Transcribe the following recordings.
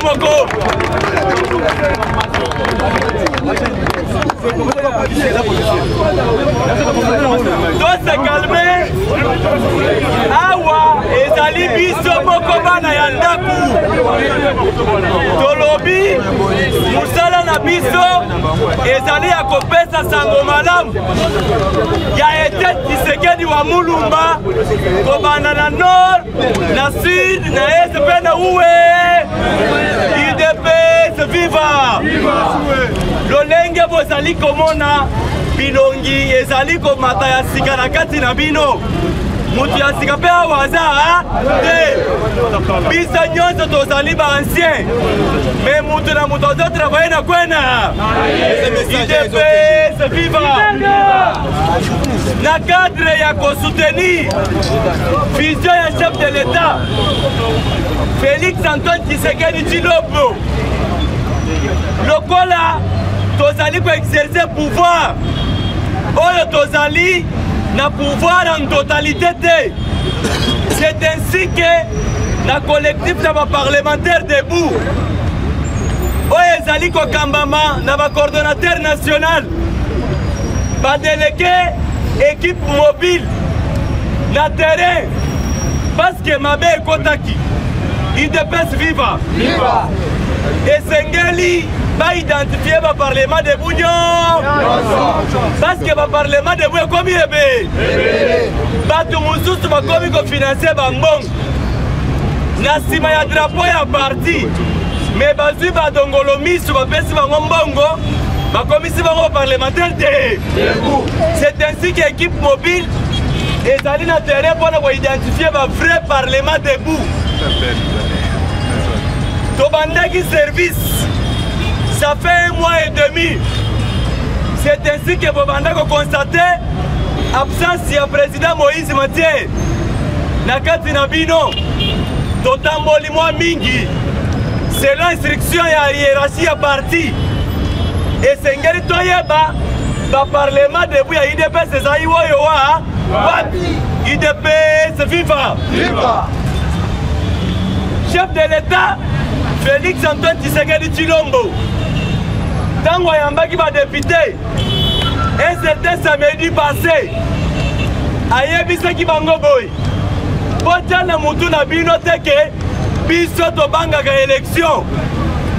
moko. Doit se calmer. Awa ezali biso moko bana ya ndaku. Tolobi musala na biso ezali ya kopesa sango malamu. Ya ete Tshisekedi wa Mulumba kobanda na nord, na sud, na est pe na uwe. UDPS viva! Lolenge bozali komona bilongi ezali komata ya sika na kati na bino. Mutu ya sika pe awaza te. Biso nyonso tozali ba ancien. Mais mutu na mutu ozo travailler na kwena. UDPS viva! Na cadre ya kosoutenir vision ya chef de l'État Félix Antoine Tshisekedi Tshilombo. Lokola tozali ko exercer pouvoir. Oyo tozali na pouvoir en totalité te. C'est ainsi que na collectif na ba parlementaire debout. Oyo ezali ko kambama na ba coordonnateur national. Ba délégué équipe mobile na terrain parce que mabe ekotaki UDPS viva et Sengeli va identifier le parlement de Bougnon parce que le parlement de Bougnon comme il est batu mususu bakomi ko financer bambong na sima ya drapeau ya parti mais bazui badongolo misu bapesi bango mbongo bakomisi bango parlementaire de. C'est ainsi que l'équipe mobile est allée dans le terrain pour identifier le vrai parlement debout. Tobandaki service, ça fait 1 mois et demi. C'est ainsi que Bobandako constaté l'absence du président Moïse Mathieu. Nakati Nabino, Totamboli moi mingi, c'est l'instruction et la hiérarchie à parti. Et Sengeli Toyeba, le parlement debout, il y a UDPS, c'est ça, UDPS, viva! Chef de l'État, Félix Antoine Tshisekedi Tshilombo. Tango Yambaki va député, un certain samedi passé, Ayebisa Kibango Boy. Potana Moutou na bino teke, biso to banga ka élection.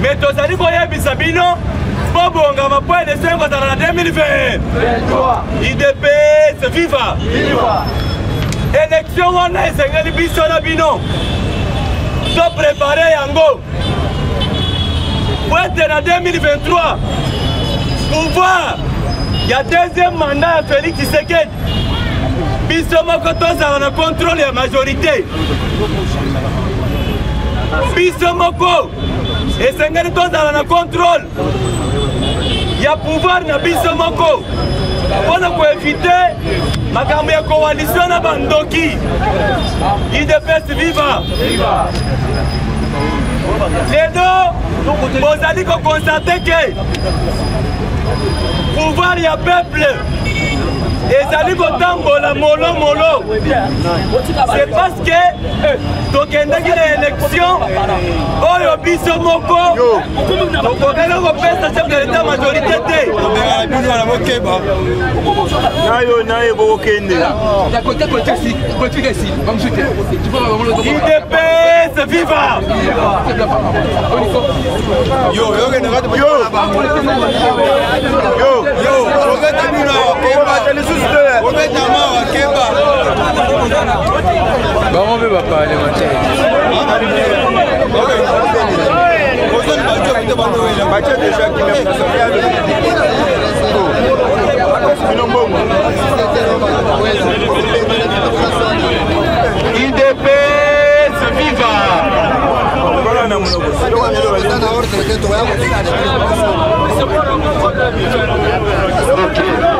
Mais tozali koyebisa bino, Bobonga ma point de 5 en 2020. UDPS viva! Élection on a Sengeli biso na bino. To préparer yango. Pour être en 2023, pouvoir, il y a deuxième mandat à Félix Tshisekedi. Biso moko tozala na contrôle la majorité. Biso moko et Sengeli tozala na contrôle. Il y a pouvoir na biso moko. Pour éviter makambo ya coalition na bandoki. UDPS viva! Les deux, vous allez constater que pouvoir y a peuple et ça dit que molo. C'est parce que donc il y a une élection, Oyo biso moko, donc on a le chef de l'État majorité. UDPS viva! Comment on veut pas parler UDPS viva!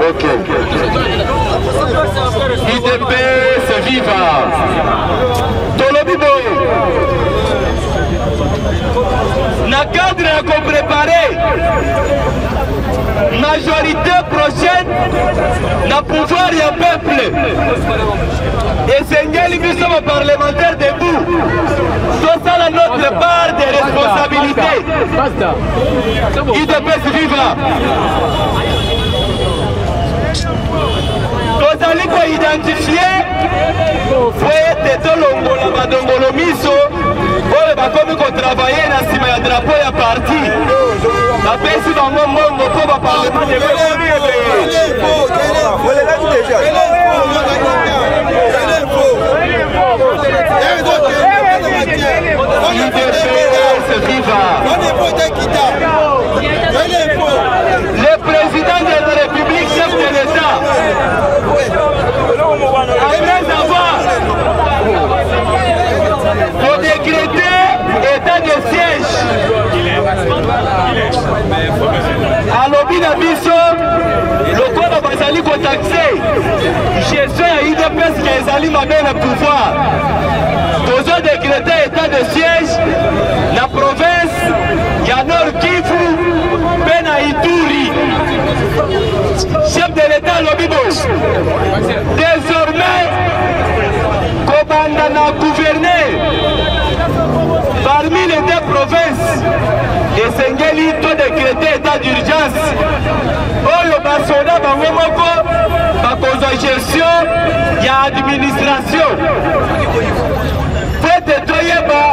Ok. UDPS viva! Tolobi boy! Na cadre qu'on préparé majorité prochaine na pouvoir ya peuple et Sengeli biso parlementaire debout so à notre part de responsabilité. IDPS viva. Tozali ko identifier foye tolongola badongolo miso oyo bakomi kotravaye na nsima ya drapeau ya parti bapesi bango mbongo mpo baparlement le président de la République, chef de l'État, après avoir décrété état de siège à l'objet de Bisso, le corps bazali ko taxé gestion ya IDPS qui ezali mabe na pouvoir. Tozo décrété état de siège la province ya Nord Kivu pe na Ituri. Chef de l'État Lobibo, désormais Kobanda na gouverner parmi les deux provinces et Sengeli to décrété état d'urgence. Oyo basoda bango moko bakozwa gestion ya administration. Fete toyeba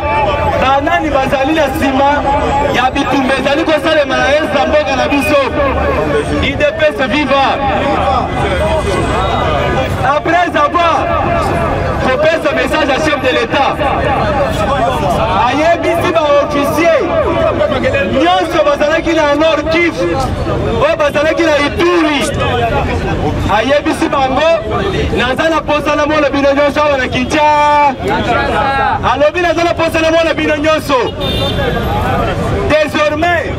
banani bazali na sima ya bitumba ezali kosalema na esa mboka na biso. IDPS viva. Après avoir coupé ce message à chef de l'État, ayebisi ba officier nyonso bazalaki na Nord Kivu oyo bazalaki na Ituri, ayebisi bango naza na posa na mona bino nyonso awa na Kinshasa. Alobi naza na posa na mona bino nyonso. Désormais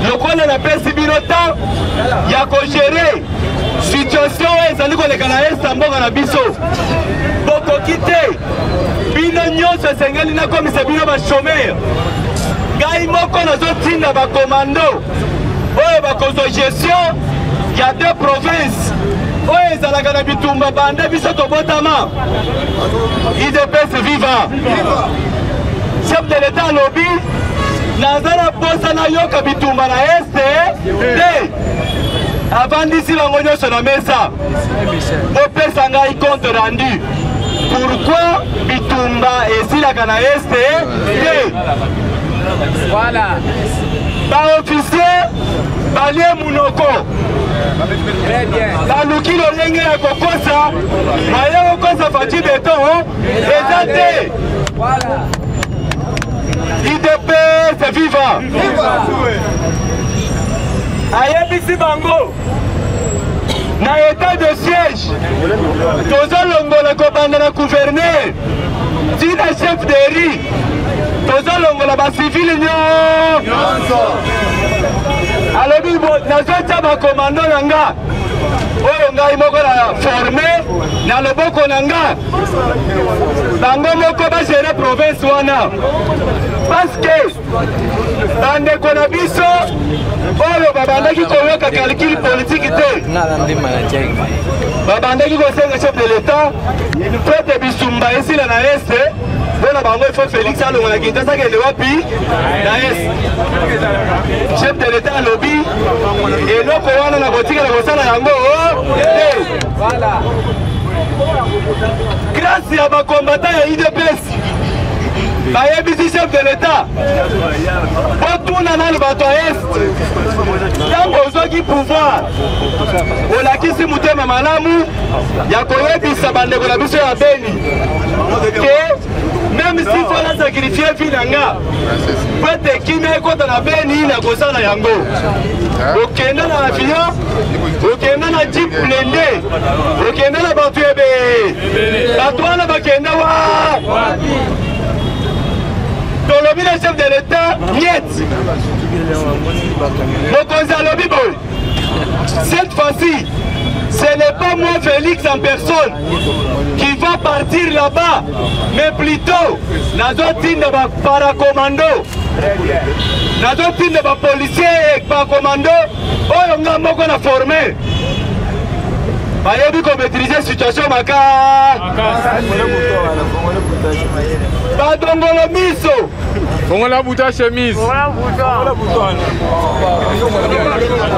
lokola napesi bino temps ya kogere situation oyo ezali koleka na esta mboka na biso bokoki te bino nyonso esengeli nakomisa bino bachomere. Ngai moko nazotinda bakomando oyo bakozwa gestion ya deux provinces oyo ezalaka na bitumba bande biso tobotama. IDPS viva. Chef de l'État alobi naza na posa na yoka bitumba na este te avandisi bango nyonso na mesa bopesa ngai compte rendu pourquoi bitumba esilaka na este te. Voilà. Ba-officier balie munoko baluki lolenge ya kokosa baye kokosa faci beton eza te. IDPS viva. Ayebisi bango na état de siège tozolongola kobanda na gouverneur tina chef de riz tozolongola bacivile nyonso. Alobi nazotya bakomando na nga oyo ngai moko na forme na loboko na nga bango moko bagere province wana parce que bandeko na biso oyo babandaki koyoka calcul politique te babandaki kosenga chef de l'État fete bisumba esila na este mpona bango ifo Félix alongo na Kinshasa kende wapi na este. Chef de l'État alobi eloko wana na kotikala kosala yango te. Grâce ya bakombata ya IDPS bayebisi chef de l'État botuna nani bato ya este ntango ozwaki pouvoir olakisi motema malamu ya koyebisa bandeko na biso ya Beni ke même si fona sacrifier vi na nga po ete kimia ekota na Beni na kosala yango. Okenda na avion, okenda na jeep blindé, okenda na bato ebe bato wana bakenda wa tolobi le chef de l'État niet mokonzi alobi boy. Cette fois-ci ce n'est pas moi Félix en personne qui va partir là-bas, mais plutôt nazotinda ba paracommando, nazotinda ba policier et ba commando oyo nga moko na formé bayebi ko maîtriser situation maka badongolo miso Fongola buta chemise.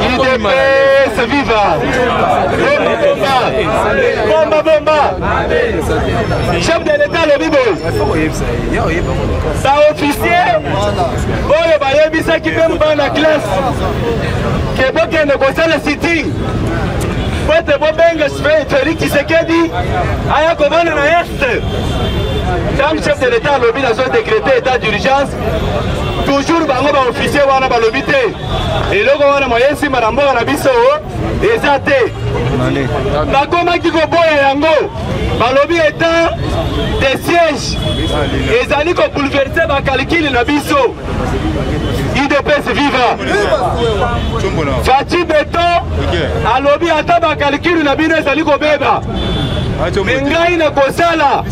IDPS viva. Bomba bomba. Chef de l'État le bibo. Sa officier. Oyo bayebisa ki même bana classe. Que boke négocier le sitting. Pote bobenga Félix Tshisekedi aya kovana na est. Tant chef de l'État lobby na zone décrété état d'urgence. Toujours bango ba officier wana ba lobby te. Eloko wana moyen sima na mboka na biso eza te. Bakoma ki koboya yango. Ba lobby état des sièges. Ezali ko bouleverser ba calcul na biso. IDPS viva. Fati beton. Alobi ata ba calcul na bino ezali ko beba. Ngai na kosala.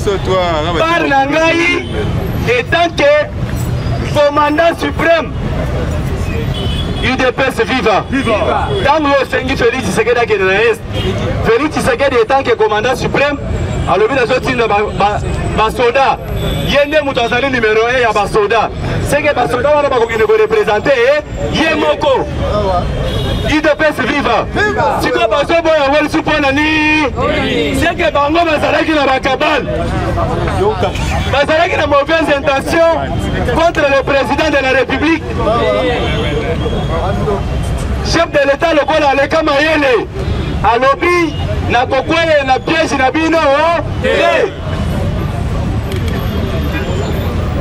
Par na ngai étant que commandant suprême UDPS viva. Tant que Sengi Félix Tshisekedi a gagné l'Est, Félix Tshisekedi étant que commandant suprême, à l'objet de sortir de Basoda, Yende Moutazali numéro 1 à Basoda. C'est que Basoda va représenter Yemoko. UDPS viva. Si vous avez besoin de souper, c'est que Bango Bazalaki na Bakabal. Bazalaki na mauvaise intention contre le président de la République. Chef de l'État le Kola Aleka Mayele. A lobby na kokwele na piège na bino.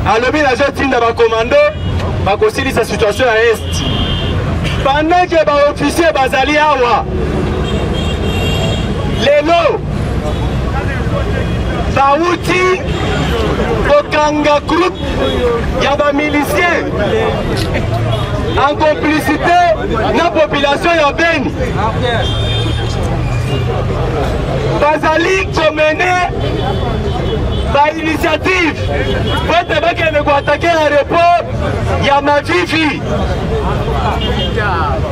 A lobby na jotine na bakomando bakosili sa situation à est. Pendant que les officiers bazali awa, lelo, bauti, kokanga groupe, yaba miliciens, en complicité, na population ya Beni. Bazali komene, ba initiative, pour te battre attaquer l'aéroport, ya ma vivi.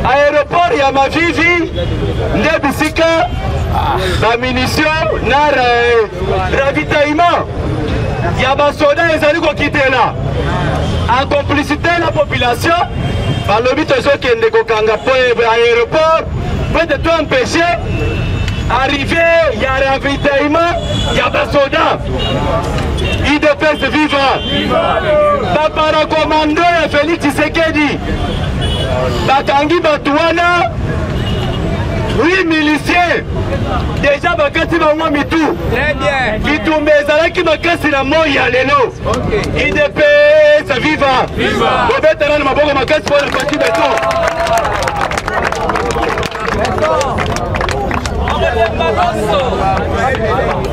Aéroport ya Mavivi nde bisika ba munition na ravitaillement ya basoda ezali kokitela en complicité la population balobi tozokende kokanga po aéroport peut être empêcher arriver ya ravitaillement ya basoda IDPS viva ba paracommando ya Félix Tshisekedi bakangi batuana 8 miliciens déjà bakati bango mitu bitumba ezalaki makasi na moi ya lelo IDPS viva bobetana na maboko makasi po na pati beton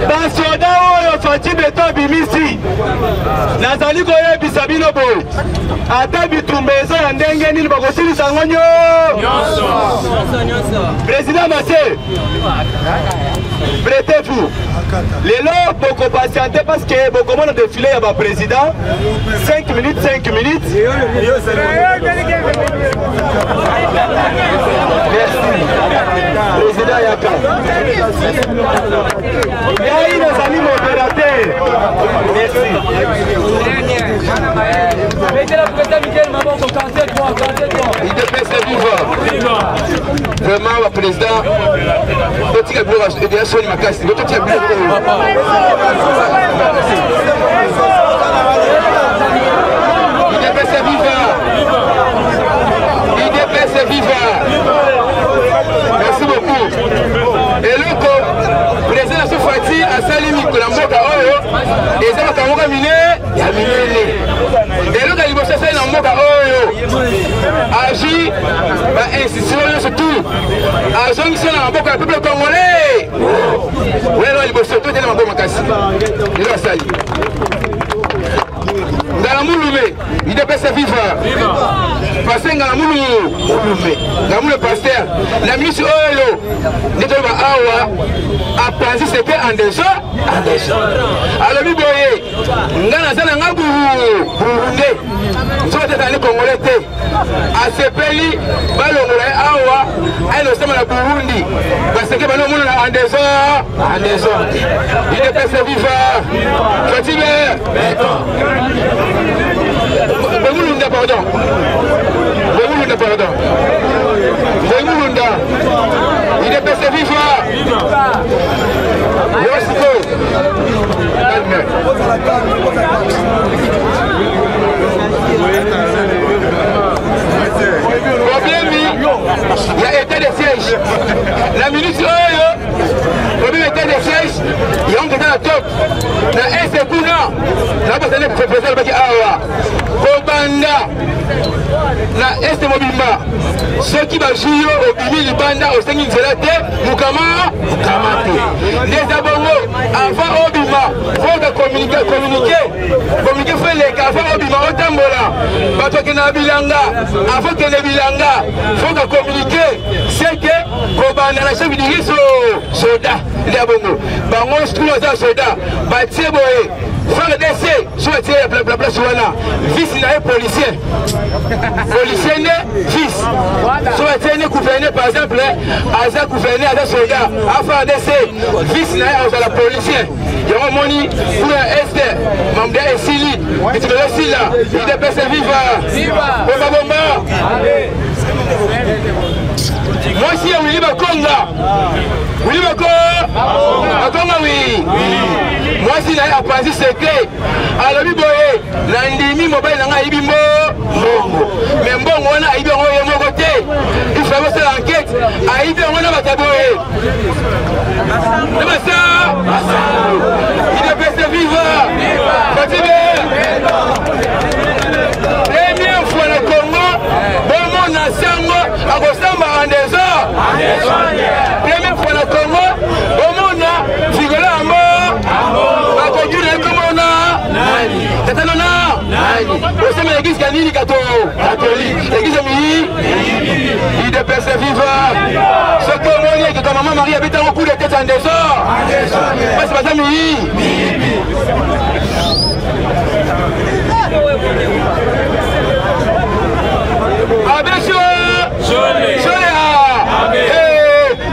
basoda oyo fati beton bimisi nazali koyebisa bino boye ata bitumba eza ya ndenge nini bakosilisa yango nyonso. Président Massé, prêtez-vous. Lelo boko patienter parce que boko mona défilé ya ba président 5 minutes. Merci. Président Yaka. Yahi nazali modérateur. Merci. Mettez la présidente Miguel Maboko, cantez-toi. IDPS viva. Vraiment, le président, petit cabinet de la Sony Makassi, petit cabinet IDPS viva. IDPS viva. Merci beaucoup. Et le président Soufati a salimi que la mboka oyo et ça va kamoka mine ya minene. Et le galibo ça na mboka oyo agi ba institution surtout agong sana mboka ya peuple congolais. Welo galibo surtout tena mboka makasi. Ndio asali. Ngalamulume IDPS viva. Passer Ngalamulume. Ngalamulume pasteur. La ministre oyo ndito ba awa a pensé c'était en déjà. Alors biboye ngana sana ngabu Burundi. So tata ni Congolais te. A sepeli balongola awa elle aussi à Burundi parce que maintenant on a en désordre il est passé vivant fatigué Bemulunda pardon Bemulunda il est passé vivant problème, il y a état de siège. La minute, problème état de siège, il y a un état de top. La S-Kuna, la personne est professeur de Awa. Kobanda, la S-Mobima. Ceux qui vont jouer au Bimi, Libanda, au Sengin Zelate, Mukama, Mukamate. Les abonnés, avant Obima, faut communiquer, faire les cas, avant Obima, au Tambola, Bato Kenabilanga, avant Kenabilanga, faut communiquer, c'est que Kobanda, la chef du soda, les abonnés, Bango, Stouloza, soda, Batieboé, faire le décès, soit la place Wana, fils n'a policier, fils, soit gouverneur par exemple, Aza gouverneur, Aza soldat, afin décès, fils n'a la policier, il y a un moni pour un Esther, membre de Sili, et tu veux aussi là, il est passé vivant, Bomba. Moi aussi, Willy Bakonga. Willy Bakonga, oui. Moi aussi, j'ai appris secret. Alors, Biboye, l'andimi mobile n'a pas eu mais bon, on a eu un côté. Il faut faire l'enquête. On a il est passé vivant. Première fois le Congo, bon monde ensemble, à Gosamba en désordre. Première fois le Congo, bon monde a figuré à mort, à continuer comme on a. Tatanona, au sein de l'église canine catholique, l'église amie, il est passé vivant. Ce que mon que ta maman Marie habite un coup de tête en désordre. Parce que madame,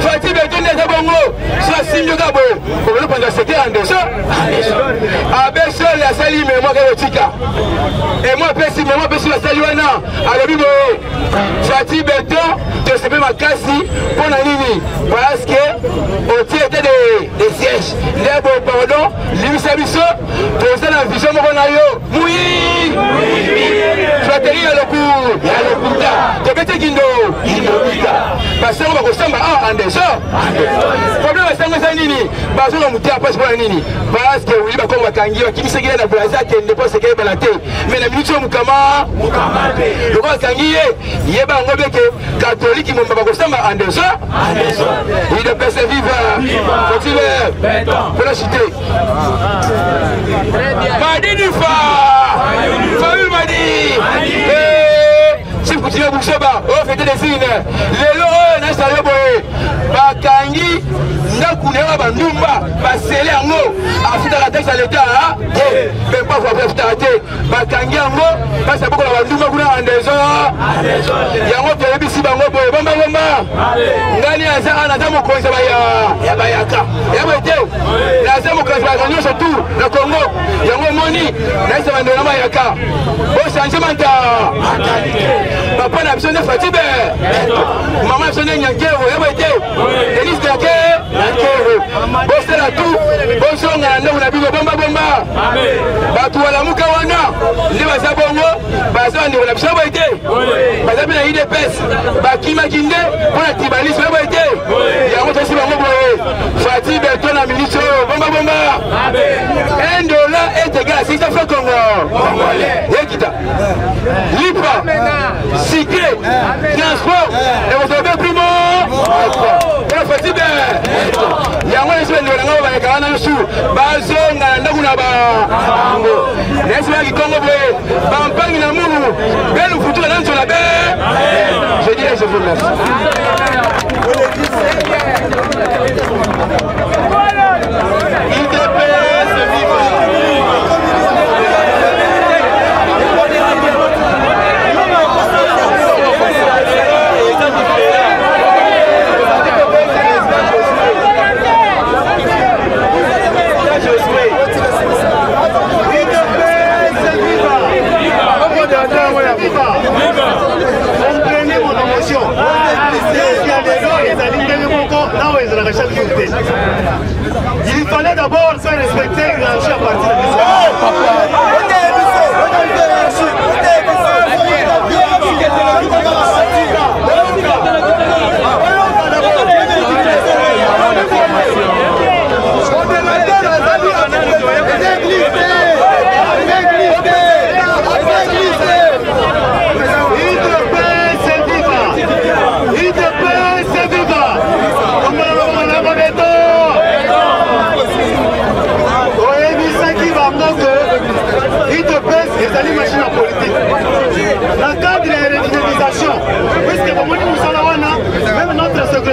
Fatih Beton est bon, soit signe Gabo, pour le prendre c'était en dessous. Abesso la sali mais moi Tika. Et moi pessi mais moi pessi la sali wana. Alors bibo Fatih Beton te sepe ma kasi pour na nini parce que au était des sièges. Les bon pardon, l'imisabiso, pour ça la vision mon ayo. Oui. Frateri à le coup, à le coup. Te bete gindo, parce que on va ressemble à en dessous. Problème c'est que nini bazo na mutia passe pour nini parce que oui ba ko bakangi ba kimisa gile na braza ke ndepo se ke balate mais na minute mukama le ko kangi ye ba ngobe ke catholique mo ba ko samba en dessous il de passe vivant faut-il pour la cité Madini fa famille Madi si vous continuez à bouger bas, on fait des signes. Les lois, n'a pas boé. Bakangi, n'a kunera bandumba, basele ango, afita la tête à l'état, même pas pour faire Bakangi ango, passe à beaucoup la bandumba kuna en désordre. Yango telebi si bango boé, bomba. Ngani azara na tamu koisa baya, ya bayaka. Ya bayte. La tamu koisa baya surtout le Congo. Yango moni, n'a pas bandona bayaka. Bon changement ta. Papa n'a besoin de fatigue. Maman a besoin de Nyankero. Denis Nyankero. Bon, c'est là tout. Bon, son, on a vu bomba. Batu à la Moukawana. Les Bazabongo. Bazan, on a besoin de Bazabina IDPS. Bakima Kinde. On a Tibalis. Il y a un autre aussi. Fatih Berton a ministre. Bomba. $1 est égal à 600 francs Congo. Libre. Secret, transport, et vous avez pris mon Fatih il y a un peu de temps, il y a un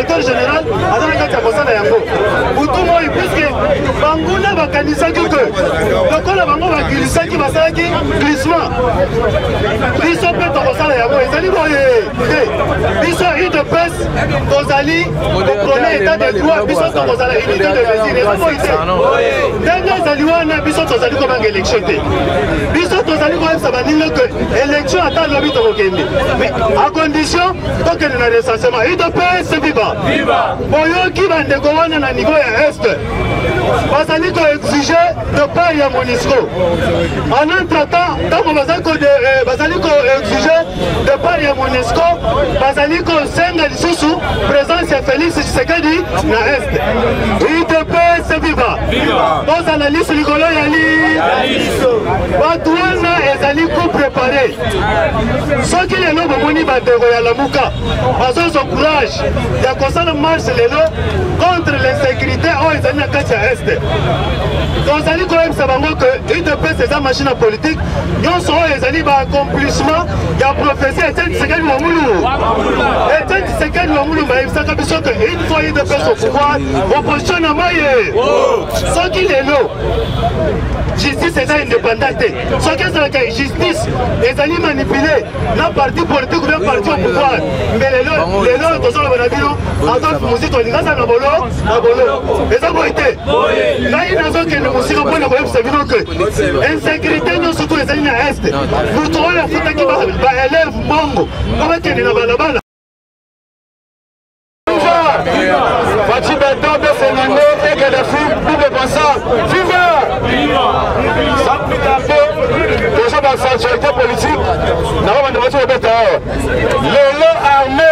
directeur général azalaka kosala yango butu moi puisque banguna bakanisaki que lokola bango bakilisaki basalaki glissement biso mpe tokosala yango ezali boye biso UDPS tozali koprone état de droit biso tokozala unité de mesure eza boye te ndenge ezali wana biso tozali kobanga élection te biso tozali koyebisa baninga que élection ata lobi tokokende mais à condition tokende na recensement UDPS viva boyoki bandeko wana na niveau ya est bazali koexige de part ya MONUSCO en entre-temps ntango bazali koexige de part ya MONUSCO bazali kosenga lisusu présence ya Félix Tshisekedi na est UDPS viva tozala lisu likolo ya bato wana ezali ko préparé soki lelo bomoni bandeko ya Lamuka bazozo courage ya kosala marche lelo contre l'insécurité oyo ezali na kati ya est tozali koyebisa bango que UDPS eza machine politique nyonso oyo ezali baaccomplissement ya prophétie Etienne Tshisekedi Lomulu bayebisaka biso que une fois UDPS au pouvoir opposition na maye soki lelo justice eza indépendant te soki ezalaka justice ezali manipulé na parti politique ou bien parti au pouvoir mais lelo tozoloba na bino Adolphe Musika olinga aza na bolo eza boye te ngai nazokende mosika mpona koyebisa bino ke insécurité nyonso to ezali na est moto oyo afutaki baélève mbongo po bakende na balabala Fatih Benton, Bessénano, et Gaddafi, double pensant, viva! Sans plus tarder, toujours dans sa actualité politique, nous avons demandé au bétail. Le lot armé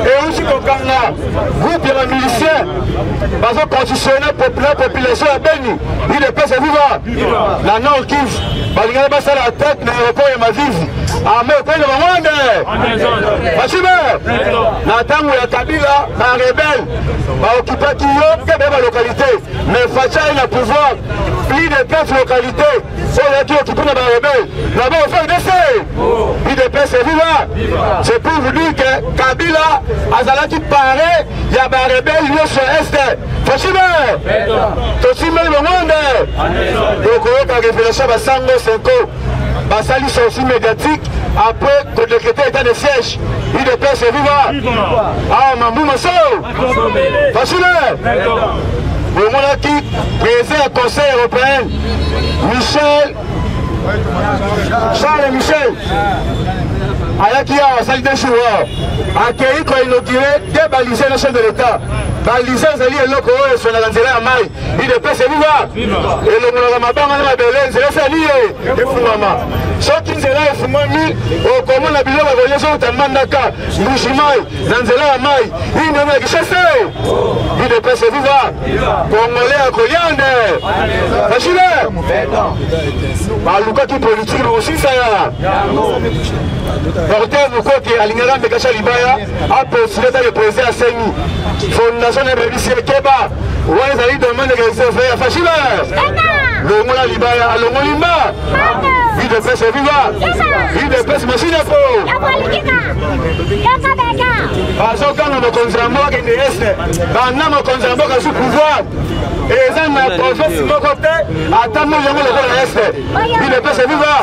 et aussi Kokanga, groupe de la milicienne, base constitutionnelle population à Beni, il est passé viva! La Nord-Kiv, Balingana Bassa la tête, l'aéroport et ma vive. Armé au pays de Rwanda. Fatih Benton, la Kabila, la rebelle. Occupé qui y a la localité, mais Facha a le pouvoir, plus de 4 localités, c'est là qui occupent la rebelle. Là-bas, on fait dessin. Plus de paix, c'est vivant. C'est pour vous dire que Kabila, Azala qui paraît, il y a la rebelle, il y a sur Est. Facha, tu le monde. Donc, on a révélation à Sango Senko. Basali sont aussi médiatiques après que décréter état de siège. Il de paix, c'est vivant. Ah, Mambou Masso. Facile. Le monde qui président du Conseil européen, Charles Michel. Ayaki a sali de choua. Accueilli quand inauguré débalisé le chef de l'État. Balisé Zali et Loko et son alanzela à Maï. Il est prêt, c'est vivant. Et le Moulama la Belén, c'est le Salié. Et Foumama. Ceux qui sont là, ils font mis au commun la Bilo, la religion de Mandaka, Mouchimaï, Nanzela à Maï. Il ne m'a chassé. Il est prêt, c'est vivant. Congolais à Koyande. Facile. Baluka qui politique aussi, ça y a. Porteur Mukoki, Alingaran de Kachalibaya, a postulé dans le président à Seni. Fondation de Bébissier Keba, où ils allaient demander que se fait à Fachila. Le Moula Libaya, le Molimba. Il de paix, c'est vivant. Il de paix, c'est machine à peau. Parce que quand on me conserve, il est est. Quand on me conserve, il sous pouvoir. Et les gens me prophètent sur mon côté, attends-moi, je me le reste. Il de paix, c'est vivant.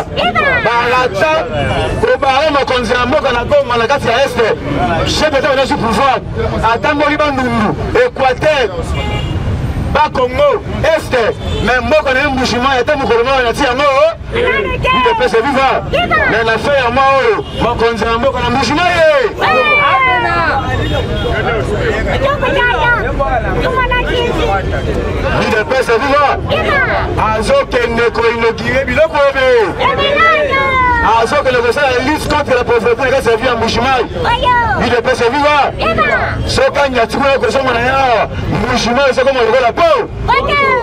Par la table, pour barrer mon conserve, quand on a comme la carte est. Chef d'État, on a sous pouvoir. Attends-moi, il va nous. Équateur. Bas Congo, Est, mais moi quand on a un bouchement, il y a un mouvement, il y a un mouvement, il est passé vivant. Mais la feuille à moi, moi quand on a un bouchement, il est passé vivant. Azo qui est inauguré, il est Azo que le conseil la lutte contre la pauvreté, il a servi un bouchement. Il est passé vivant. Ce qu'il y a tout le monde, c'est bouchement, c'est comme on le voit la peau.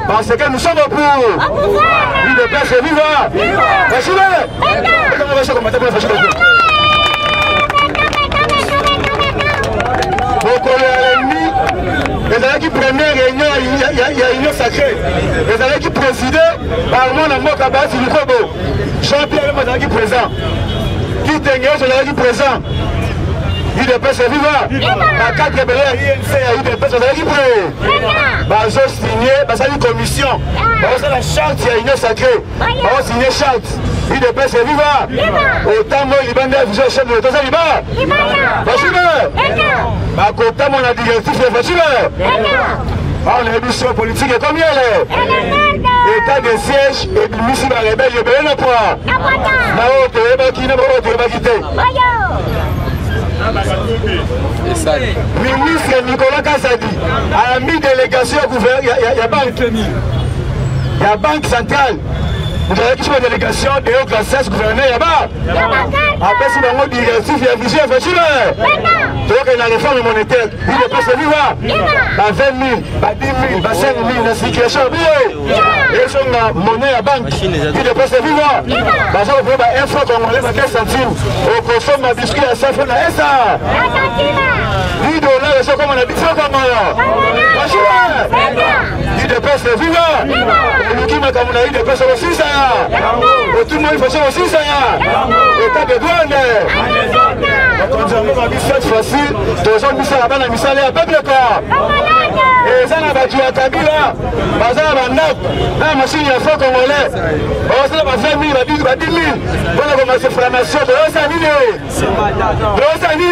Parce que nous sommes au pouvoir. Il est passé vivant. Facile. Comment on va se combattre pour facile? Beaucoup l'ennemi. Les années qui prenaient réunion, il y a une réunion sacrée. Les années qui présidaient, par moi, dans mon cabas, il y a Jean-Pierre, les années qui présent. Qui t'engage, les années qui présent. UDPS viva. La 4 belé INC à UDPS qui prêt. Bazo signé, basa une commission. Bazo la charte il y a une sacrée. Bazo signé charte. UDPS viva. Autant moi libanda vision chef de l'État liba. Facile. Bah autant mon directif est facile. On a une mission politique et combien état de siège et puis mission la rebelle et bien le poids. Na autre eba qui na autre eba quitté. Ministre Nicolas Kassadi a mis délégation au gouvernement, il y a banque centrale. Vous avez une délégation de haut classe gouverneur là-bas. Après, si on dit directif, il y a vision facile. Donc, la réforme monétaire, il est passé vivant. 20 000, 10 000, 5 000, la situation et sur la monnaie à banque, il est passé vivant. Parce qu'on peut un franc congolais à 15 centimes. On consomme un biscuit à 5 francs à ça. 10 $, c'est comme on a dit franc congolais. Il est passé vivant. Et qui m'a comme on a eu des personnes aussi ça. Tout le monde fait aussi ça. État de douane. Contrairement à cette fois-ci, deux gens mis ça là-bas, on a mis ça là, peuple quoi. Et ça, on a battu à Kabila. Parce qu'on a la machine, il y a fort congolais. On a 20 000, 10 000. On a commencé formation de 100 000. De 100 000.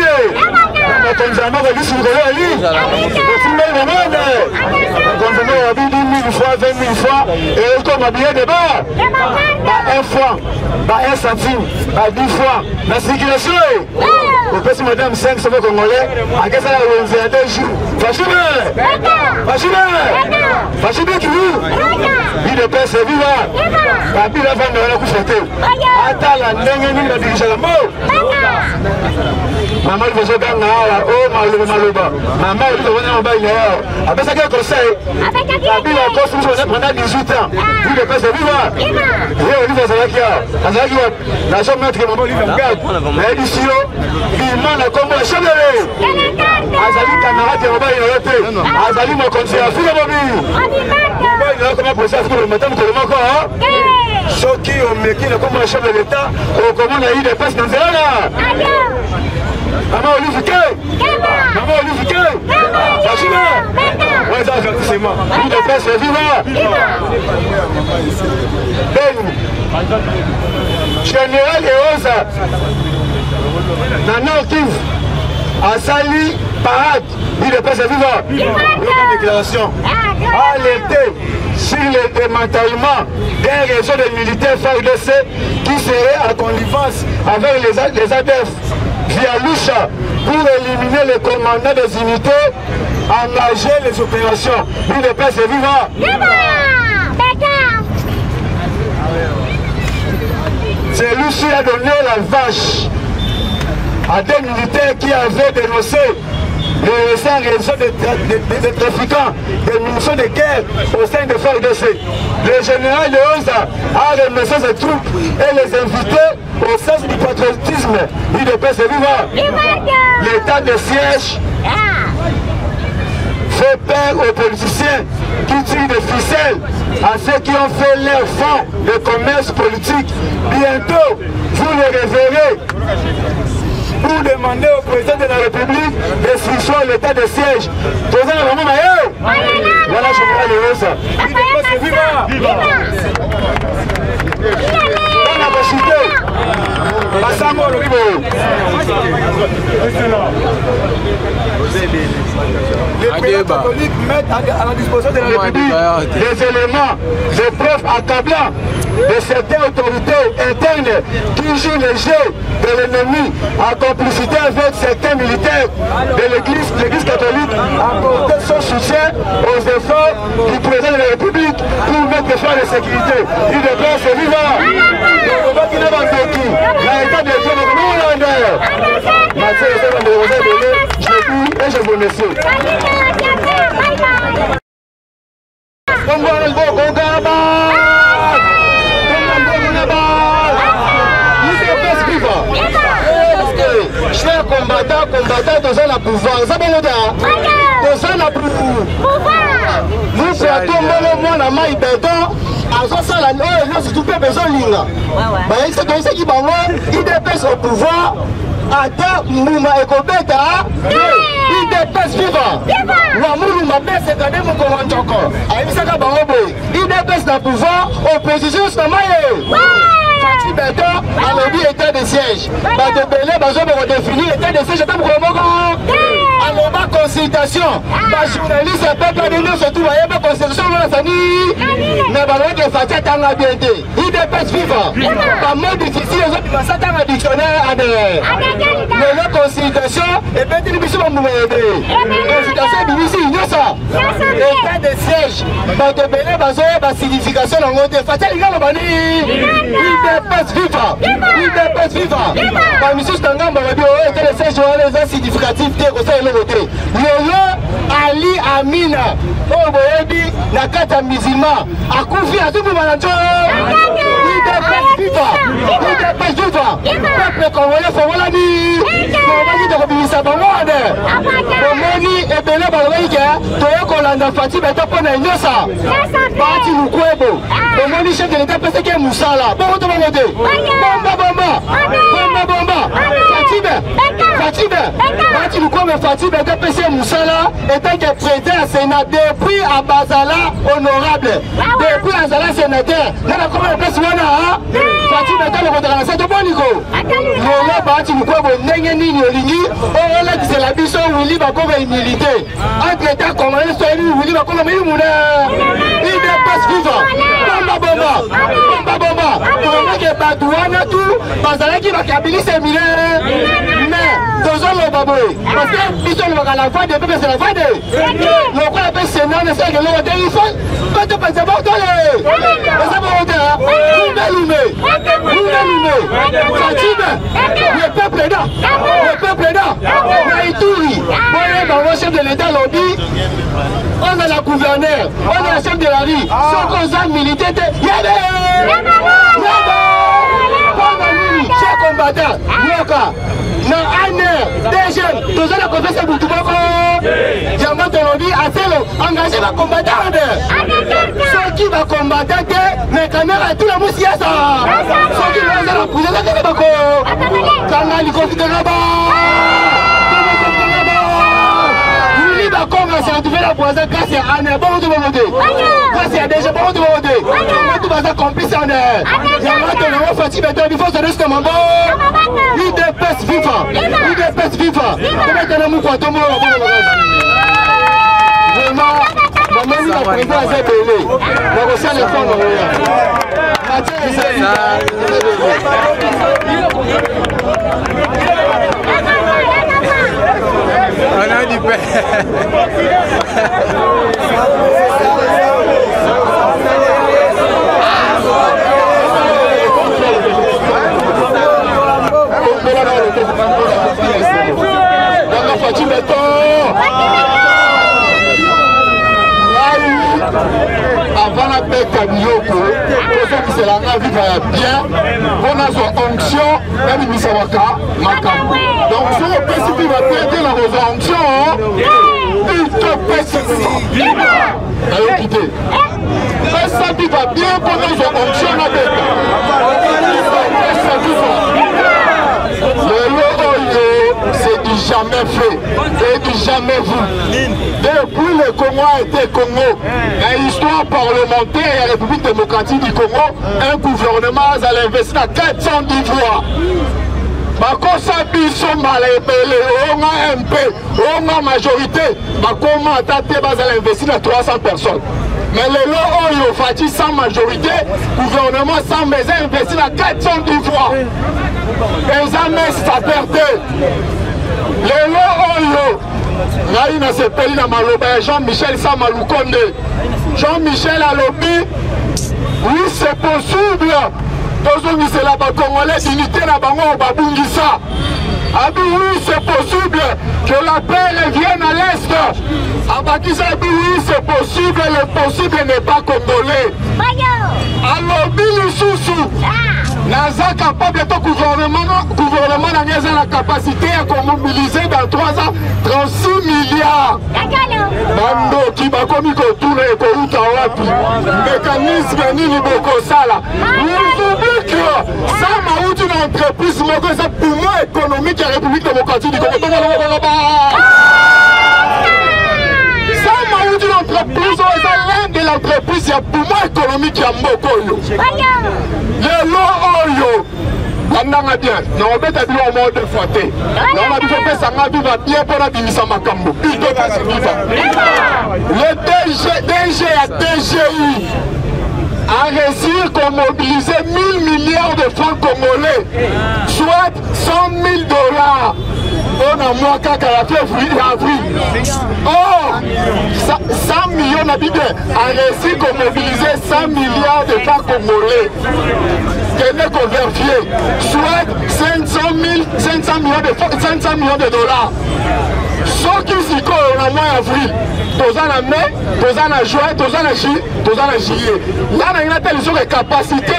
Contrairement à lui, si vous voulez, lui, c'est même le monde. Contrairement à lui, 10 000 fois, 20 000 fois, et comme habillé de bas. Un franc, un centime, 10 fois. La circulation, au petit madame 5 sauve congolais, à quel salaire on faisait 2 jours. Fachibé qui vous, il est passé vivant. La ville avant de la coucher. Attends la nengue, la dirige la mort. Maman, il faut gagner oh, malouba. Maman, il faut venir en bas, il est là. Après ça, quel conseil? La ville a construit pendant 18 ans. Il est passé vivant. Il est la chambre maître maman lui regarde. L'édition, il m'a la combo la chambre. Azali camarade de Roba il a été. Azali m'a conseillé à fou la mobile. Il a comment procès pour le matin pour le encore. Ceux qui ont méqué la combo la chambre de l'État, au comment on a eu des passes dans là. Maman Olivier. Maman Olivier. Ouais, ça c'est moi. Il est passé vivant. Général Eosa, Nana Kiv, Asali Parade, il est passé vivant. Une déclaration. Alerté sur le démantèlement d'un réseau de militaires FARDC qui serait en connivence avec les ADF via Lucha pour éliminer les commandants des unités, engager les opérations. Il est passé vivant. C'est lui qui a donné la vache à des militaires qui avaient dénoncé les récents réseaux de trafiquants, des munitions de guerre au sein de FARDC. Le général Leosa a remercié ses troupes et les invité au sens du patriotisme. Il est passé vivant. L'état de siège fait peur aux politiciens qui tirent des ficelles à ceux qui ont fait leur fonds de commerce politique. Bientôt, vous les reverrez pour demander au président de la République de s'assurer l'état de siège. Président de la maman, voilà, je vous dis ça. Il est passé vivant. On a consulté. Passamo le Bibo. Les présidents catholiques mettent à la disposition de la République des éléments, des preuves accablants de certaines autorités internes qui jouent le jeu de l'ennemi en complicité avec certains militaires de l'Église catholique, apporter son soutien aux efforts du président de la République pour mettre fin à la sécurité. Il devrait se vivre. On va qu'il ait un qui l'état de Dieu est comme un Hollandais. Mathieu, je dis et je vous remercie. Chers combattants, tous à la pouvoir. Ça va nous tous à la pouvoir. Nous faisons le monde à maille béton. À ça, là, surtout pas besoin de l'île. C'est comme ça qu'ils vont, ils dépassent au pouvoir. ata mbuma ekobeta IDPS viva wamulu mabese kade mokongo ntoko ayebisaka bango boye IDPS na pouvoir opposition samaye Fati Beto alobi état de siège bato bele bazobe redéfinir état de siège ata mokolo moko aloba consultation bajournaliste peuple de nyonso tu bayeba constitution monasani na balobaki Fati atanga bien te IDPS viva bamot difficile ozobimasa tanga dictionnaire ade lelo consultation ebeteli biso bambuma ebe consultation ebimisi nyonso état de siège bato bele bazoyeba signification nango te Fati alinga loba nini IDPS viva IDPS viva bamisusu na ngambo babi oyo état de siège wana eza significatif te kosala eloko te lelo Ali Amina oyo boyebi na kati ya musulman akufi azobima na nzo IDPS viva IDPS viva peuple congolais fongolani tolobaki tokobimisa bango wane omoni ebele balobaki ke toye kolanda Fati Beto mpo na nyonso bati lukwebo omoni chef de l'état peseke mosala bongo to bango te bomba Fati bati lukwebo Fati Beto pese mosala etanke président ya sénat depuis abazala honorable depuis azala sénateur nana koma epesi wana Fati Beto lokotaka na se toboniko lelo bati lukwebo ndenge nini olingi olakisela biso wili bakoma humilité entre état congolais soyeli wili bakoma moyimuna IDPS viva bomba tolobaki bato wana tu bazalaki bakabilisa emile mais tozoloba boye parce que biso olobaka la voix de peuple c'est la voix de lokola mpe sénat nesalaki eloko te il faut bato pensa botole eza bongo te lume Fatibe le peuple est là na Ituri boye bango chef de l'état lobi on a la gouverneur on a la chef de la rue soko oza militaire te yebe chef combattant yoka na ane des jeunes toza na confesse butu moko yango tolobi aselo engagé bacombattant de soki bacombattant te mais caméra tula mosiasa soki baza na pouza te bako kanga likofitanga ba wili bakonga c'est retrouvé la poison grâce à ane bongo to bongo te grâce à déjà bongo to bongo te bongo to baza complice ane yango tolobi Fati Beto il faut se rester mambo IDPS viva tobetana mokwato moko vraiment bamoni bapresident aza ebele bakosala efort bangoya On a du pain. Fati Beto avant la paix Kamiyoko c'est la vie va bien on a son onction même Misawaka Makam donc si on peut se vivre bien la onction il te peut se vivre allez quitter ça vie va bien pour nous son onction la bête c'est du jamais fait, c'est du jamais vu. Depuis le Congo a été Congo, l'histoire parlementaire et la République démocratique du Congo, un gouvernement a investi à 410 voix. Bakosa biso malebele, on a MP, on a majorité, bakoma atate bazal investi à 300 personnes. Mais le lot oyo Fati sans majorité, gouvernement sans maison investi à 410 voix. Et jamais ça perdait. Le lot oyo, Raïna se peli na maloba Jean-Michel Samaloukonde. Jean-Michel a lobby, oui c'est possible. Tozongi c'est la Congolais d'unité na bango babungisa. Abi oui c'est possible que la paix revienne à l'est. Abakisa abi oui c'est possible, le possible n'est pas congolais. Alobi lisusu. Naza capable de gouvernement n'a la capacité à mobiliser dans 3 ans 36 milliards. Bando qui va comme tourner et qu'on wapi. Mécanisme ni liboko sala. Nous oublions que ça m'a eu une entreprise, ça pour moi économique. économique de la République démocratique du Congo. Ça m'a eu une entreprise, l'un de l'entreprise, il y a poumon économique qui a Mokoyo. Les lois, Landanga bien, non, on met à dire au mode de frotter. Non, on a dit que ça m'a dit bien pour la bimisa Makambo. Le DG à DGI a réussi à mobiliser 1000 milliards de francs congolais, soit 100 000 $. On a moins qu'à avril. Or, 100 millions d'habitants a réussi à mobiliser 100 milliards de francs congolais. Qu'elle est convertie, soit 500 millions de $. Ce qui s'y colle en mois avril, tous en mai, tous en juin, tous en juillet. Là, on a une telle capacité,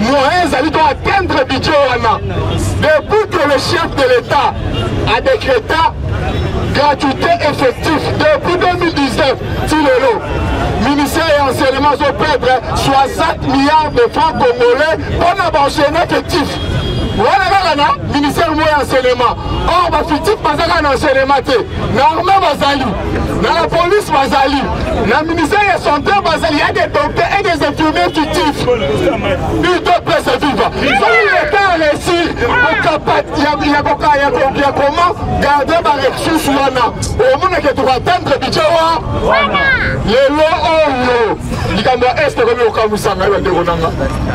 moyens à atteindre le budget. Depuis que le chef de l'État a décrété gratuité effective, depuis 2019, le ministère et enseignement ont perdre 60 milliards de francs congolais pour n'avoir effectif. Voilà, ministère et enseignement. Or, ma fictif, pas un enseignement. Normalement, Bazali. Dans la police, Bazali. Dans le ministère et santé, Bazali. Il y a des docteurs et des infirmiers fictifs. Une autre place vive. Ils ont eu le temps à réussir. Il y a comment garder ma ressource. Au monde que tu vas atteindre le budget. Les lois, il y a est comme au Kamusanga.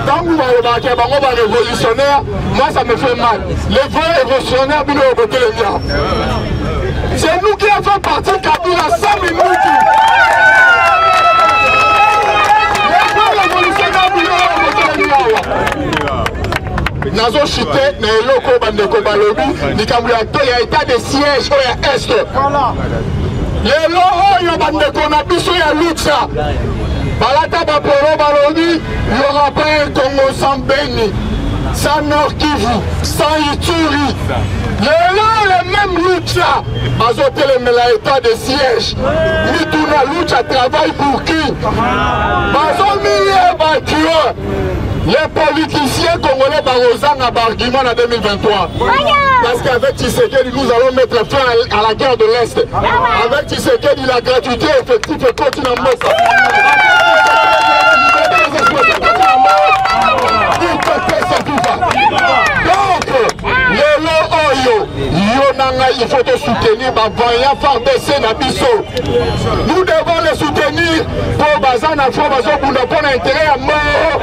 Tant que vous avez remarqué, on va révolutionnaire. Moi, ça me fait mal. Les vrais révolutionnaires, ils ont voté les liens. C'est nous qui avons parti Kabila 5 minutes. Les vrais révolutionnaires, ils ont voté les liens. Nazo chité, Neloko, Bandeko, Balobi, Nikambuyato, il y a état de siège au Est. Les lois, il y a Bandeko, Nabiso, il y a Lucha. Balata, Baporo, Balobi, il n'y aura pas un Congo sans Béni. Sans Nord Kivu, sans Ituri. Le même Lucha a zoté l'état de siège. Mituna Lucha travaille pour qui? Les politiciens congolais Barozan à Barguimon en 2023. Parce qu'avec Tshisekedi, nous allons mettre fin à la guerre de l'Est. Avec Tshisekedi, la gratuité effective est continue. Donc, il faut te soutenir, nous devons les soutenir pour Bazan pour l'intérêt à mort.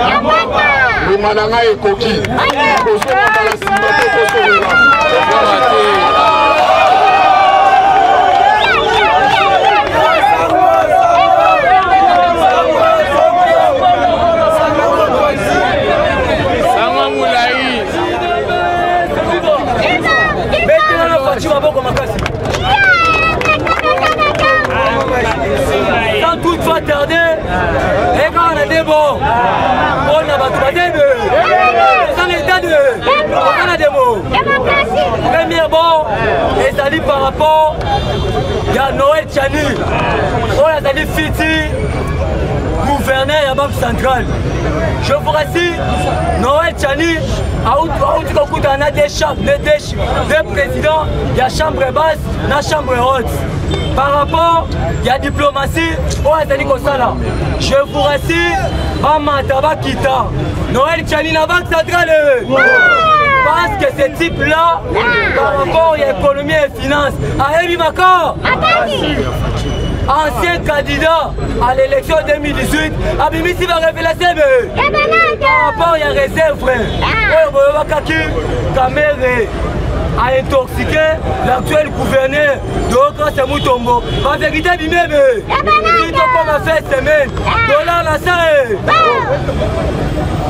Le Mananga est coquille. Sans toutefois tarder, et quand on a des bons, on a battu dans l'état de on a des mots. Premier bon, les alliés par rapport, il y a Noël Tchani, on a dit Fiti, gouverneur de la Banque centrale. Je vous rassure, Noël Tchani, à deux présidents, il y a chambre basse, la chambre haute. Par rapport, il y a diplomatie, je vous rassure, Amataba Kita, Noël Tchani, la Banque centrale. Parce que ce type-là, par rapport à l'économie et finance, a émis ma corps. Ancien candidat à l'élection 2018, Abimisi va révéler la CB. Par rapport à la réserve, frère. Kamere a intoxiqué l'actuel gouverneur de Okra Moutombo. En vérité, bimebe. Il comme a fait semaine. Dollar la salle.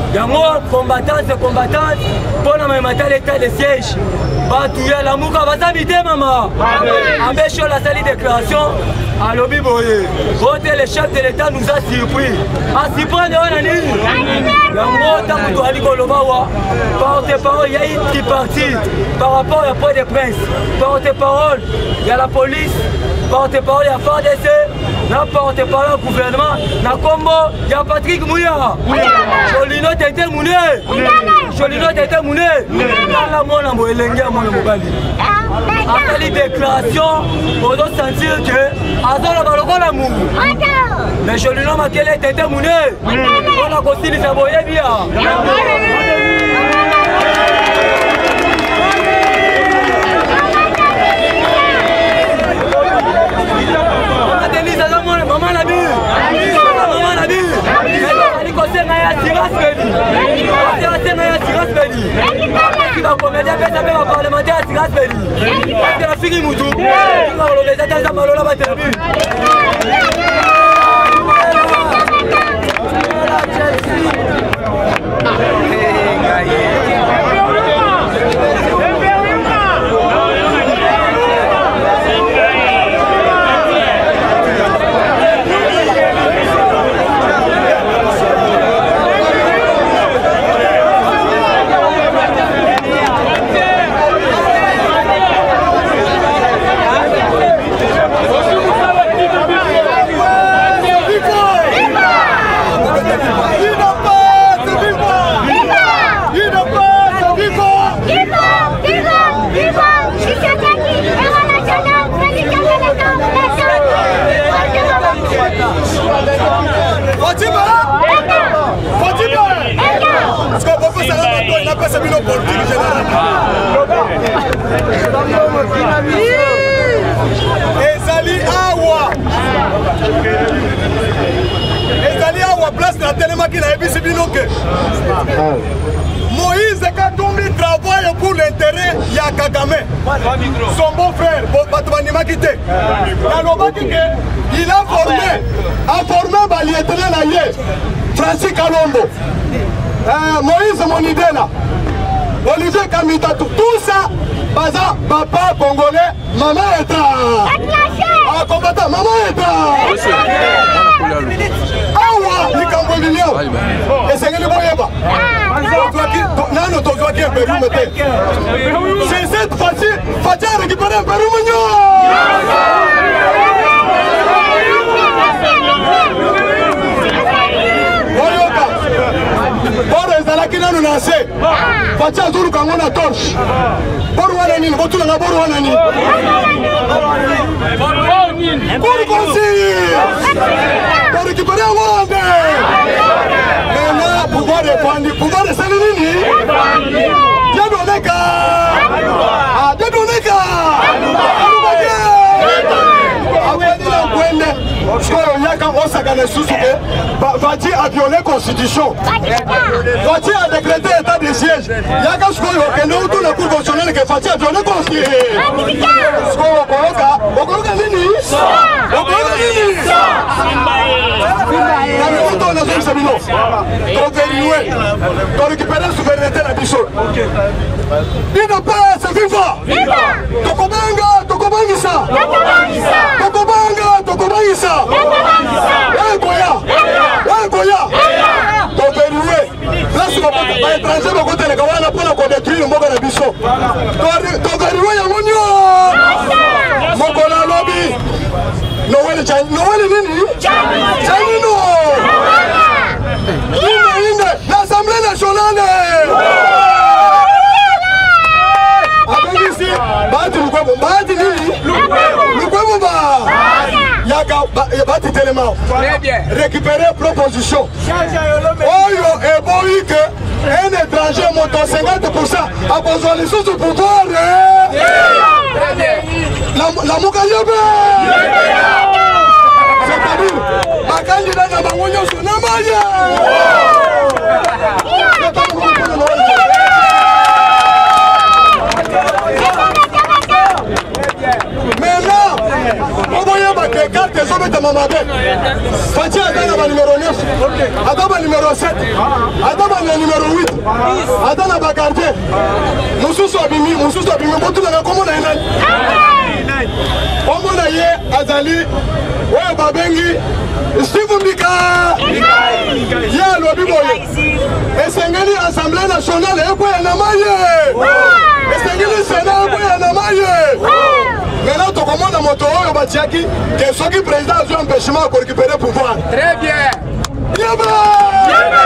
Il y a moi, combattante, pour la même l'état de siège. Batouya la mouka va s'habiter, maman. Avec la salle déclaration, à l'objet boye. Le chef de l'État nous a surpris. À s'y prendre, on a dit. Il y a moi, porte-parole, il y a une tripartite. Par rapport à Port de Prince, porte-parole, il y a la police. Porte-parole, il y a FARDC. La porte-parole au gouvernement. Na Combo, il y a Patrick Mouya. Jolino Tété Mouné. Jolino Tété tete mune kala mona moelenge mona mobali asali déclaration ozo sentir que azola balokola mungu mais jolino makele tete mune ona kosilisa boyebi ya maman la vie, maman la vie. Elle conseille na ya tirage pedi. Elle conseille na ya tirage pedi. Qui va comédien faire ça va parlementaire tirage pedi. C'est la fille mutu. Qui va le mettre dans malola ba terbi. ezali awa place na telemaki na yebisi bino ke Moïse Katumbi travaille pour l'intérêt ya Kagame son beau frère bato bandimaki te nalobaki ke il a formé balieutenant na ye Francis Kalombo Moïse Monidela Olivier Kamitatu tout ça baza papa congolais maman est combattant maman est awa likambo lilio esengeli boyeba nano tozwaki imperume te c'est cette fois-ci Fatia a récupéré imperume nyo oyoka boro ezalaki nano na se Fatia azuluka ngo na torche boro wana nini botulanga boro wana nini boro konsi pour récupérer un monde. Maintenant, pouvoir répondre, pouvoir de salut nini Dieu donne ka Dieu donne ka Fati a violé la constitution. Fati a décrété état de siège. Il y a qu'à ce que nous, tout le cours constitutionnel que Fati a violé la constitution. Pour récupérer la souveraineté de la Bissau. Il n'a pas c'est vivant. Tokobanga, Tokobangisa. Tokobanga, Tokobangisa. Goya. Là, c'est pas étranger, mais quand les gars pour la détruire le monde de la Bissau. Tokobanga, Yamonio. Mokola lobby. Noël Nini. Chanino. L'Assemblée nationale. Avec ici, Bati Nini. Bati Téléma. Récupérer proposition. Oyo et Boïque, un étranger monte 50% a besoin de sous pouvoir. La Moukayobe. C'est-à-dire, ma candidate n'a pas moyen sur la maille. Maintenant, on voit que les cartes sont mises dans ma main. Fati a donné le numéro 9, a donné le numéro 7, a donné le numéro 8, a donné le quartier. Nous sommes abîmés, nous sommes abîmés. Comment on a on a eu Azali, ouais, Babengi, Steve Mbika, Y'a Lobi Boye, et Sengeli Assemblée nationale, et quoi y a Namaye, et Sengeli Sénat, et quoi y a Namaye. Maintenant, tu commandes à mon tour, et Batiaki, que ceux qui président ont un empêchement pour récupérer le pouvoir. Très bien. Yaba! Yaba!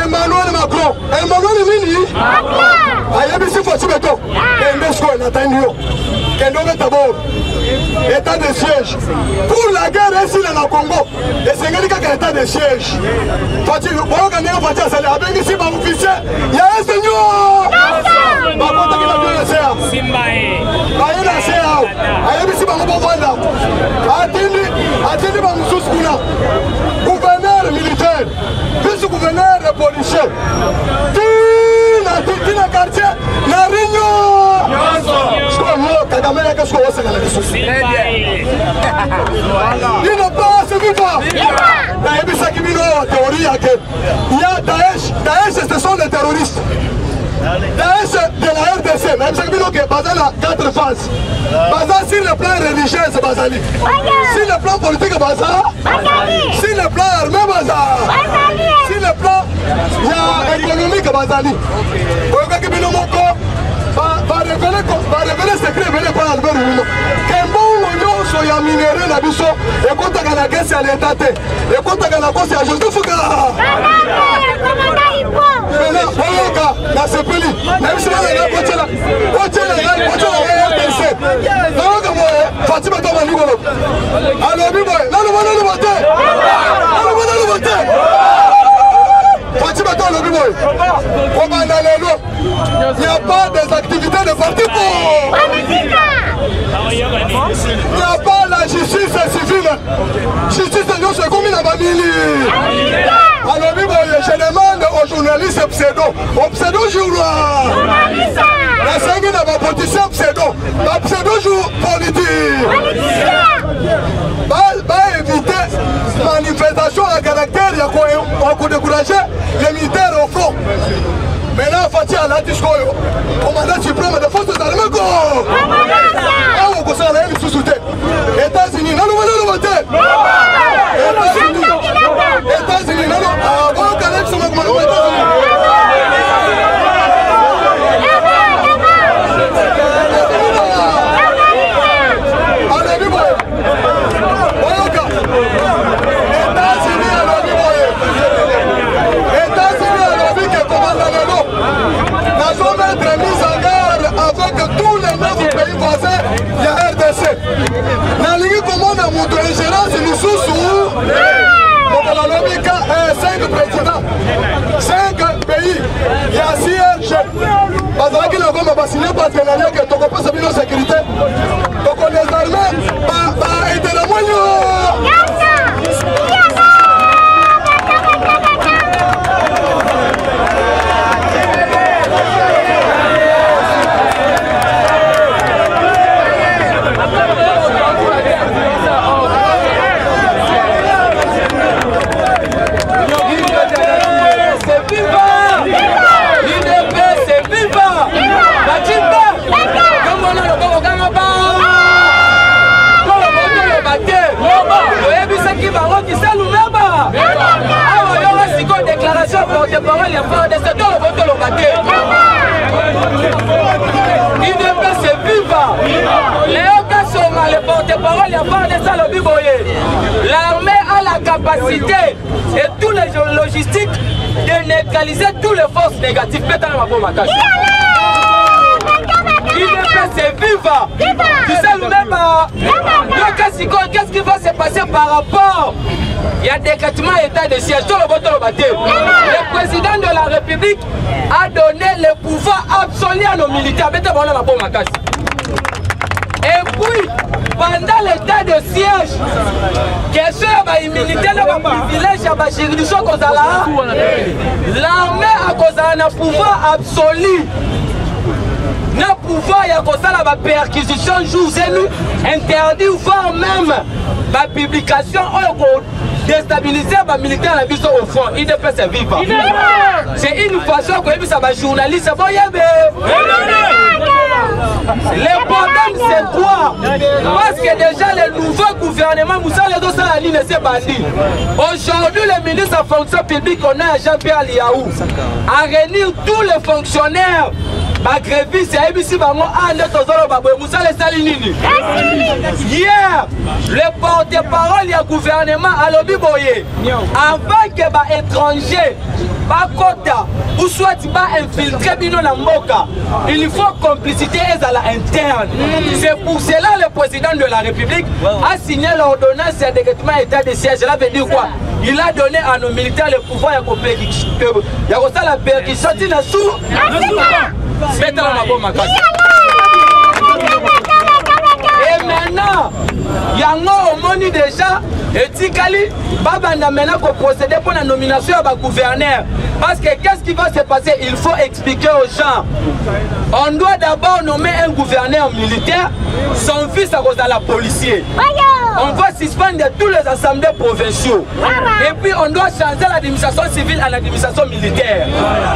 Emmanuel Macron. Emmanuel Mini. Ayabisi Fatibeto. Endesco Natanio. Kendome Tabor. État de siège. Pour la guerre ici dans le Congo. Et c'est un état de siège. Fatih, vous regardez Fatih Saleh. Avec ici, par officier. Il y a un seigneur. Par contre, il a bien le CA. Il a CA. Ayabisi Bangobovanda. Attendez, Bangoussous Kouna. Gouverneur militaire. Vice-gouverneur de policier. Tout dans le quartier. La réunion. Il ne pas se vivre. Il y a Daesh. Daesh, ce sont des terroristes. Daesh de la RDC, même si vous avez 4 phases. Basé sur le plan religieux, c'est Bazali. Sur le plan politique, Bazali. Sur le plan armé, Bazali. Sur le plan économique, Bazali. Va révéler secret, révéler par Albert Rouma. Kembo Nyonso ya minéré na biso, ekota kana kesi ya l'état te. Ekota kana kosi ya Joseph Fuka. Mena oyoka na sepeli. Na biso na kochela. Kochela RDC. Naoka moye Fatima Toma Ligolo. Alobi moye, nalo bote. Nalo bote. Fatima Toma Ligolo. Komanda lelo. Il n'y a pas des activités de parti pour. Il n'y a pas la justice civile. Justice c'est comme la famille. Alors, je demande aux journalistes pseudo. Au pseudo jour. La 5 n'a pas politicien pseudo. La pseudo jour politique. Va éviter manifestation à caractère. Il y a quoi décourager les militaires au front. Maintenant, Fatih Alatiscoyo, commandant suprême des forces armées. États-Unis, non, États-Unis, non, signé partenariat que tu comprends, c'est une sécurité. Donc on les armées, aider la l'armée a la capacité et tous les logistiques de neutraliser toutes les forces négatives. Tu sais nous-mêmes, qu'est-ce qui va se passer par rapport? Il y a des décrétements état de siège. Le président de la République a donné le pouvoir absolu à nos militaires. Et puis, pendant l'état de siège, question des militaires n'a pas privilège à la juridiction l'armée a causé un pouvoir absolu. Le pouvoir y a causé la perquisition jour interdit ou voire même la publication déstabiliser les militaires à la mission au front. Il ne peut se vivre. C'est une façon que les journalistes vont y aller. Le problème c'est quoi? Parce que déjà le nouveau gouvernement Moussa Ledo Salani ne s'est pas dit. Aujourd'hui le ministre de la fonction publique, on a Jean-Pierre Liaou à réunir tous les fonctionnaires bagréviste ayebisi bango ande tozoloba boye mosala esali nini. Hier le porte-parole ya gouvernement alobi boye avant que baétranger bakota ou soit infiltrer bino na mboka, il faut complicité ezala interne. C'est pour cela le président de la République a signé l'ordonnance de décrétement état de siège. Cela veut dire quoi? Il a donné à nos militaires le pouvoir de la perquisition. Et maintenant, il y a un moni déjà, et Tikali, Babanda maintenant pour procéder pour la nomination à gouverneur. Parce que qu'est-ce qui va se passer? Il faut expliquer aux gens. On doit d'abord nommer un gouverneur militaire, son fils à cause de la policier. On va suspendre tous les assemblées provinciaux. Et puis on doit changer l'administration civile à l'administration militaire.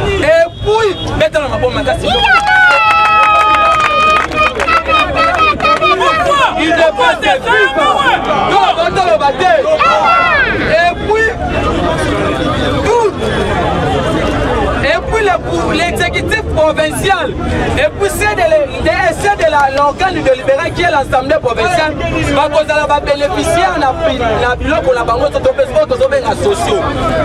Et puis, maintenant on va il dépend des et puis l'exécutif provincial et puis c'est de l'organe délibérant qui est l'Assemblée provinciale va bénéficier en bilan pour la banque sociaux.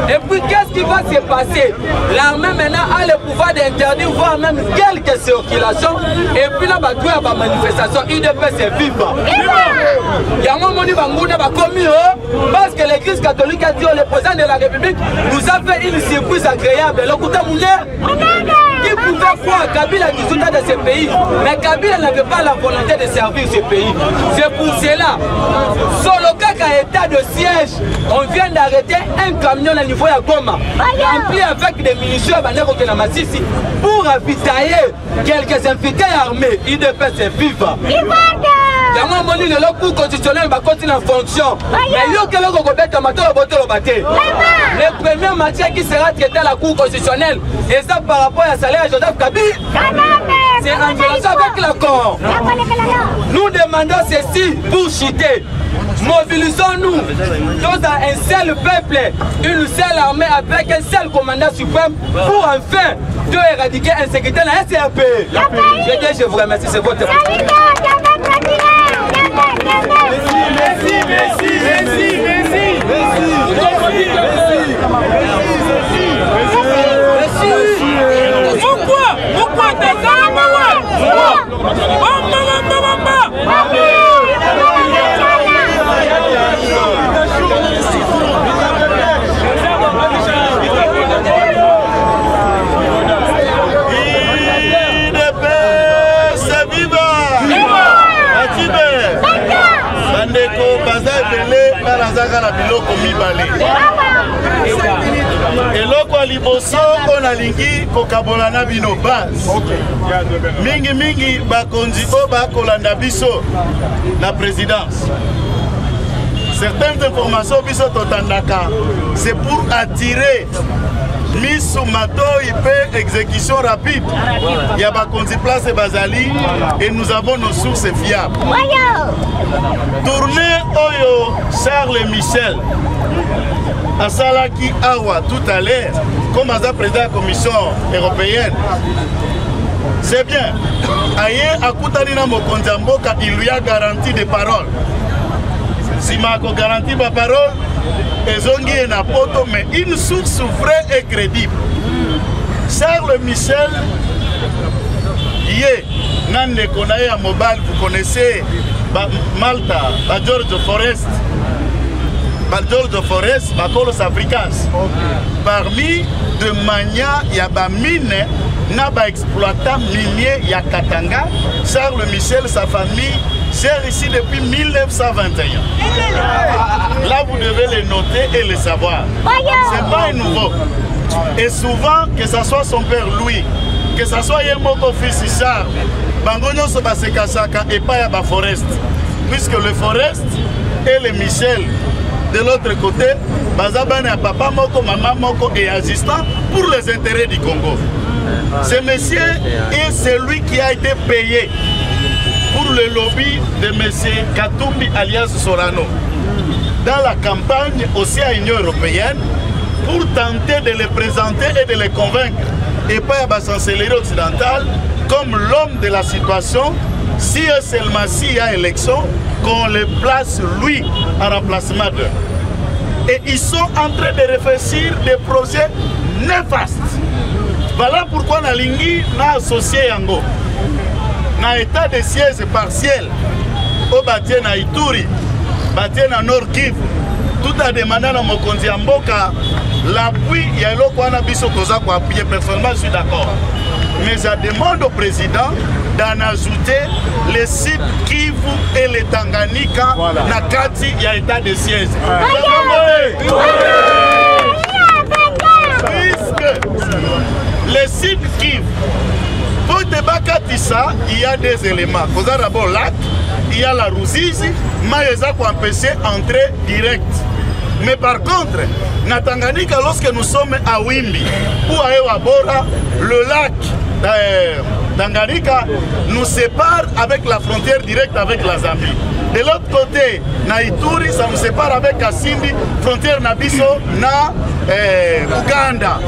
Et puis qu'est-ce qui va se passer? L'armée maintenant a le pouvoir d'interdire voire même quelques circulations et puis là il y a des manifestations. UDPS c'est vivant. Il y a un moment parce que l'église catholique a dit le président de la République nous a fait une surprise agréable. Qui pouvait croire Kabila qui soutient de ce pays, mais Kabila n'avait pas la volonté de servir ce pays. C'est pour cela, sur le cas état de siège, on vient d'arrêter un camion au niveau de Goma, rempli avec des munitions pour ravitailler quelques infiltrés armés. Il dépêche ses vivants. Il y a un moment donné, le cours constitutionnel va continuer en fonction. Mais il y a le premier matière qui sera traité à la cour constitutionnelle, et ça par rapport à salaire à Joseph Kabila, c'est en violation avec l'accord. Nous demandons ceci pour chuter. Mobilisons-nous dans un seul peuple, une seule armée avec un seul commandant suprême pour enfin de éradiquer l'insécurité dans la SRP. Je vous remercie, c'est votre Pourquoi eloko liboso on alingi kokabola na bino base mingi bakonzi o bakolanda biso na présidence. Certaines informations biso totandaka c'est pour attirer mise mato IP exécution rapide. Il y a bakonzi place bazali et nous avons nos sources fiables. Tournée Oyo Charles Michel à Salaki Awa tout à l'heure comme à président de la Commission européenne. C'est bien. Aye Akutanina Mokonzamboka, il lui a garanti des paroles. Si Mako garantit ma parole, Ezongi et Napoto, mais une source vraie et crédible. Charles Michel, Yé, Nande Konaye à Mobile, vous connaissez Malta, George Forest. George Forest, Bacolos Africans. Parmi de Mania, il y a des mines, Naba exploitant minier, il y a Katanga. Charles Michel, sa famille, sert ici depuis 1921. Là, vous devez les noter et les savoir. C'est pas nouveau. Et souvent, que ce soit son père Louis, que ce soit Yemoko fils Charles, Bangonyo Sobasekasaka et pas Yaba Forest. Puisque le Forest et le Michel, de l'autre côté, Bazabane à papa Moko, maman Moko et assistant pour les intérêts du Congo. Ce monsieur est celui qui a été payé pour le lobby de M. Katumbi alias Sorano dans la campagne aussi à l'Union européenne pour tenter de les présenter et de les convaincre et pas à la chancellerie occidentale comme l'homme de la situation, si et seulement s'il y a élection, qu'on le place lui en remplacement d'eux. Et ils sont en train de réfléchir des projets néfastes. Voilà pourquoi na lingi na associé yango. Na état de siège partiel, au bâtien na Ituri, bâtien na Nord Kivu, tout a demandé à Mokonzi Mboka l'appui, il y a l'eau qu'on a biso toza pour appuyer. Personnellement, je suis d'accord. Mais je demande au président d'en ajouter les sites Kivu et les Tanganyika na kati il y a état de siège. Puisque les sites Kivu, pour Tebakatissa, il y a des éléments. Vous avez d'abord lac, il y a la Ruzizi, mais ils ont empêché d'entrer direct. Mais par contre, na Tanganyika, lorsque nous sommes à Wimbi ou à Ewabora, le lac Tanganyika nous sépare avec la frontière directe avec la Zambie. De l'autre côté, na Ituri, ça nous sépare avec Kasindi, frontière Nabiso, na Uganda.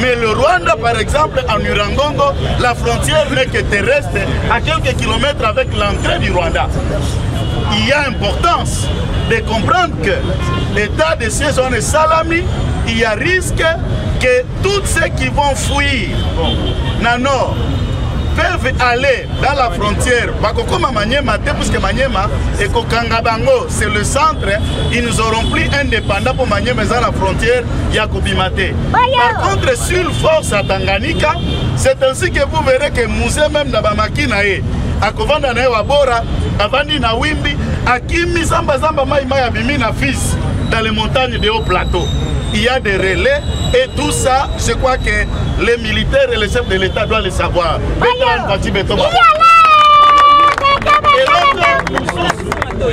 Mais le Rwanda, par exemple, en Urangongo, la frontière n'est que terrestre, à quelques kilomètres avec l'entrée du Rwanda. Il y a importance de comprendre que l'état de siège est salami, il y a risque que tous ceux qui vont fuir dans le nord peuvent aller dans la frontière. Bakokoma Maniema, puisque Maniema et Kokangabango, c'est le centre, ils nous auront pris indépendants pour Maniema dans la frontière Yakubimate. Par contre, sur le force à Tanganyika, c'est ainsi que vous verrez que Mousé même dans Bamakinae, à Kovanda na Wabora, Avandi na Wimbi, à Kimi Zamba Zamba Maïmaya Bimi na Fils, dans les montagnes de haut plateau. Il y a des relais et tout ça, je crois que les militaires et les chefs de l'État doivent le savoir.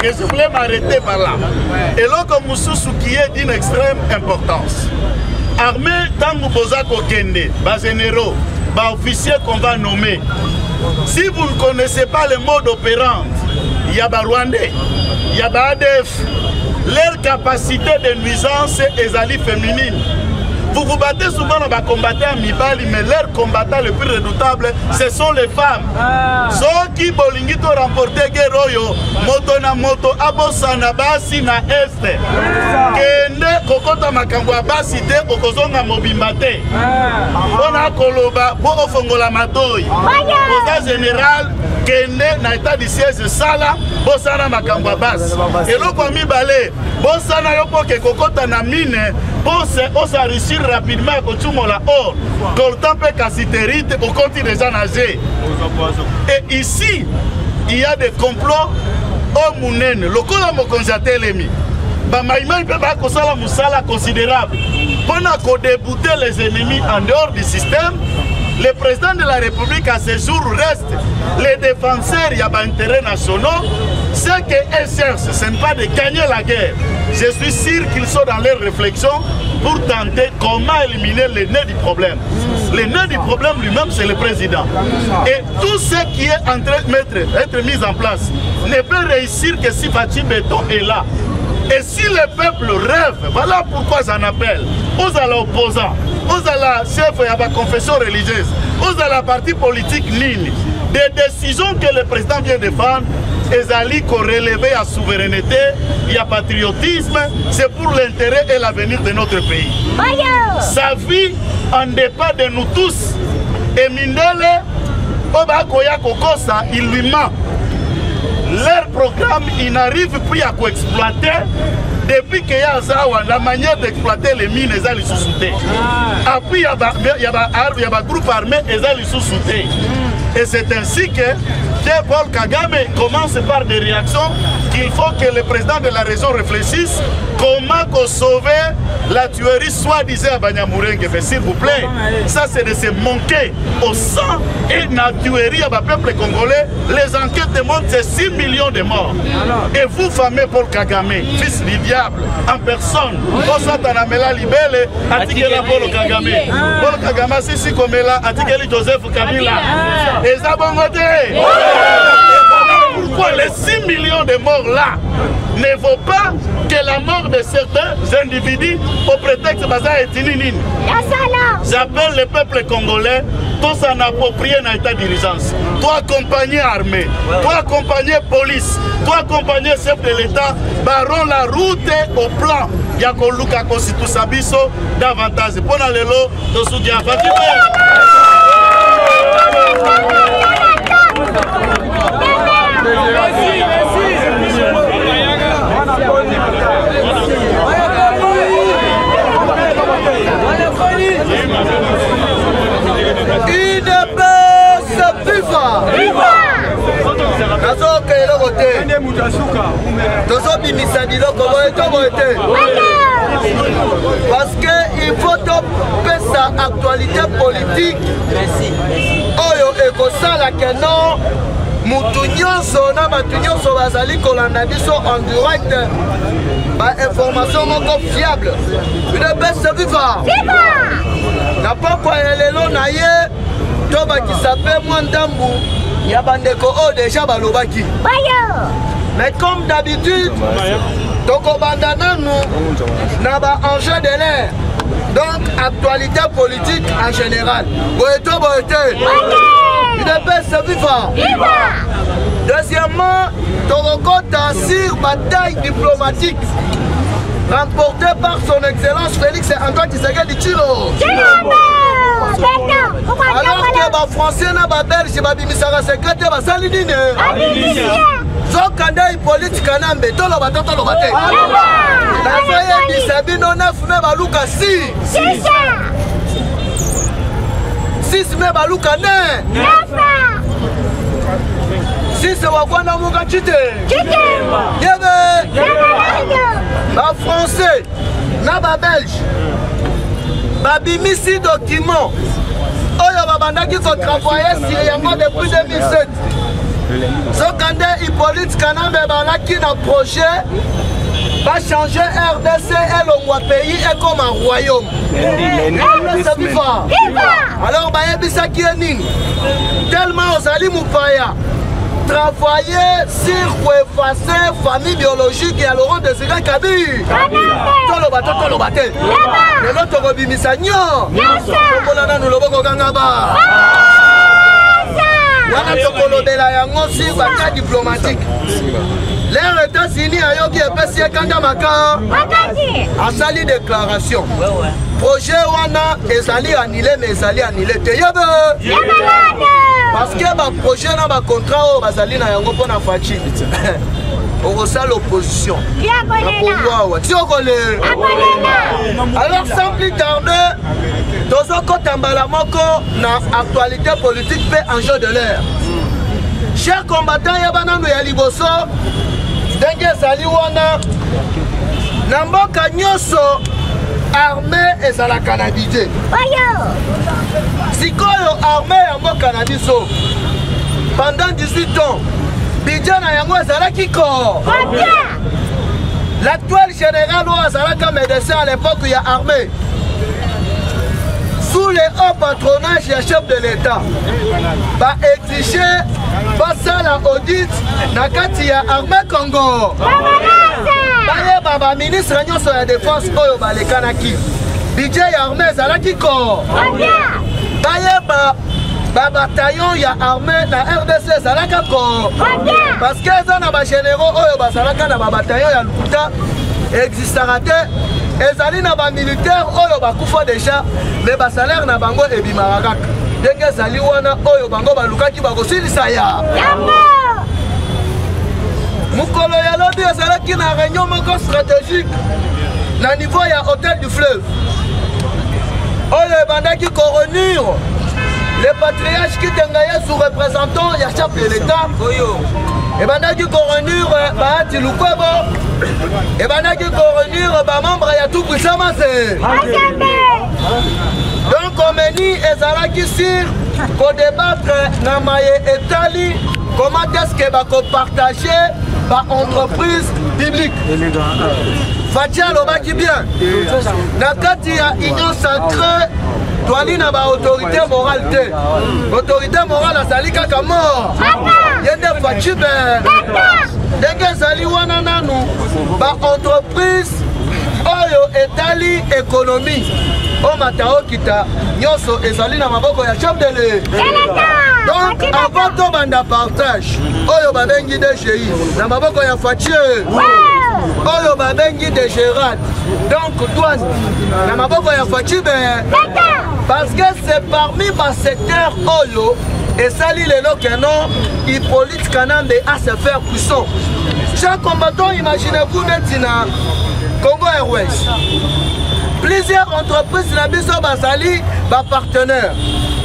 Et je voulais m'arrêter par là. Et l'autre Moussoussou qui est d'une extrême importance. Armée Tango Bozako Kende, bas généraux, bas officiers qu'on va nommer. Si vous ne connaissez pas le mode opérant, il y a Rwandais, il y a ADF. Leur capacité de nuisance est alliée féminine. Vous vous battez souvent dans les combattants Mibali, mais leurs combattants les plus redoutables, ce sont les femmes. Ceux qui bolingi to remporter guerre, moto na moto, abosana basi na este. Kende kokota makangwa basi te okozonga mobimbate. On a koloba po ofongola matoi. Au général, Kende na état de siège sala, bosana makangwa basi. Et l'autre ami balé, bosana yopo ke kokota na mine, on s'enrichit rapidement à Kotumola or, quand le temps peut cassiterite, on continue déjà nager. Et ici, il y a des complots au Mounen, le Kola Mokonjate Lemi. Bamaïma, il peut pas que musala considérable. Pour débouter les ennemis en dehors du système, le président de la République à ce jour reste les défenseurs, il y a des intérêts nationaux. Ce qu'ils cherchent, ce n'est pas de gagner la guerre. Je suis sûr qu'ils sont dans leurs réflexions pour tenter comment éliminer le nœud du problème. Le nœud du problème lui-même, c'est le président. Et tout ce qui est en train d'être mis en place ne peut réussir que si Fatih Béton est là. Et si le peuple rêve, voilà pourquoi j'en appelle aux opposants, aux chefs et à la confession religieuse, aux à la partie politique Nini, des décisions que le président vient de prendre, ils qu'on relever la souveraineté, il y a patriotisme, c'est pour l'intérêt et l'avenir de notre pays. Sa vie en dépend de nous tous. Et Mindele, Obakoya Kokosa, il lui ment. Leur programme, il n'arrive plus à co-exploiter depuis qu'il y a la manière d'exploiter les mines, ils ont les sous-soutés. Après, il y a un groupe armé, ils ont les sous-soutés. Et c'est ainsi que Paul Kagame commence par des réactions qu'il faut que le président de la région réfléchisse comment sauver la tuerie soi-disant à Banyamurenge. Mais s'il vous plaît, ça c'est de se manquer au sang et la tuerie à le peuple congolais. Les enquêtes démontrent que c'est 6 millions de morts. Et vous, fameux Paul Kagame, fils du diable, en personne, Osatanamela Libele, Atikela Paul Kagame. Paul Kagame, si comme là, Atikeli Joseph Kabila. Et ça, bon côté. Pourquoi les 6 millions de morts là ne vaut pas que la mort de certains individus au prétexte de Nini. J'appelle le peuple congolais, tous en approprier dans l'état d'urgence. Toi accompagner armée, toi accompagner police, toi accompagner chef de l'État, baron la route au plan. Yako Luka Kositu Sabiso davantage. Pour le lot de soutien. Parce qu'il faut topper sa actualité politique. Oyo ekosala keno mutu nyonso na batu nyonso bazali kolanda biso en direct ba information moko fiable. Une bête viva. Na pokwa elelo na ye to bakisa pe mwandambu ya bandeko o déjà balobaki. Mais comme d'habitude, tokobanda nanu na ba enjeu de l'air. Donc actualité politique en général. Boeto boete. Une bête viva. Deuxièmement, Torokota sur bataille diplomatique remportée par son excellence Félix Antoine Tshisekedi Tshilombo. Alors que les Français et les Belges babimisaka secrétaire basali nini? Zokanda politique na mbeto lo batoto lo bate. Na foye bisabino 9 me baluka 6 me baluka 9 6 wakwana muka chite. Yebe. Ba Français na ba Belge babimisi document oyo babandaki ko travailler sur yango depuis 2007. Zokande Hippolyte Kanambe balaki na projet va changer RDC et le pays est comme un royaume. Alors bayebisa ki nini tellement osali mupaya travailler sur pour effacer famille biologique et à Laurent Désiré Kabila. Tolo bate. Le lot tokobimisa nyo. Tokolana nous loboko kangaba. Wana tokolobela yango si baka diplomatique. Les États-Unis ayoki epesi ekanga maka. Asali déclaration. Projet wana ezali annulé mais ezali annulé te yebe. Parce que le projet na ba contrat bazali na yango pona fachi. On ça l'opposition. Alors sans plus tarder, dans un côté moko na actualité politique fait en jeu de l'air. Chers combattants yabana no ya liboso, ndenge ezali wana na mboka nyonso armée ezalaka na budget. Sikoyo armée ya mboka na biso pendant 18 ans budget na yango ezalaki ko l'actuel général ou azalaka médecin à l'époque il y a armée sous les hauts patronage ya chef de l'État ba exiger basala audit na kati ya armée Congo baye baba ministre nyonso ya défense oyo balekanaki budget ya armée ezalaki ko baye ba bataillon ya armée na RDC ezalaka ko parce que eza na ba généraux oyo bazalaka na ba bataillon ya lukuta existaka te ezali na ba militaire oyo bakufa déjà mais ba salaire na bango ebimaka kaka ndenge ezali wana oyo bango balukaki bakosilisa ya mukolo ya lobi ezalaki na réunion moko stratégique na niveau ya hôtel du fleuve oyo ebandaki korenir les patriarches qui étaient sous représentant ya chef de l'État et bandaki korenir Bahati Lukwebo et bandaki korenir ba membre ya tout puissant c'est donc on meni ezalaki sur ko débattre na maye etali comment est-ce que ba ko partager entreprise publique. Fatia lobaki bien. Nakati ya union sacrée, toali na ba autorité morale te. Autorité morale azali kaka mort. Yende Fachi be. Denge zali wana nanu ba entreprise oyo etali économie. O matao kita nyoso ezali na maboko ya chef de l'État. Donc avant to banda partage oyo babengi DGI na maboko ya Fachi oyo babengi de Gérard. Donc douane na maboko ya Fachi parce que c'est parmi ma secteur oyo et sali lelo que non Hippolyte Kanambe a se faire puissant. Chaque combattant, imaginez-vous maintenant Congo Airways. Plusieurs entreprises na biso basali ba partenaire.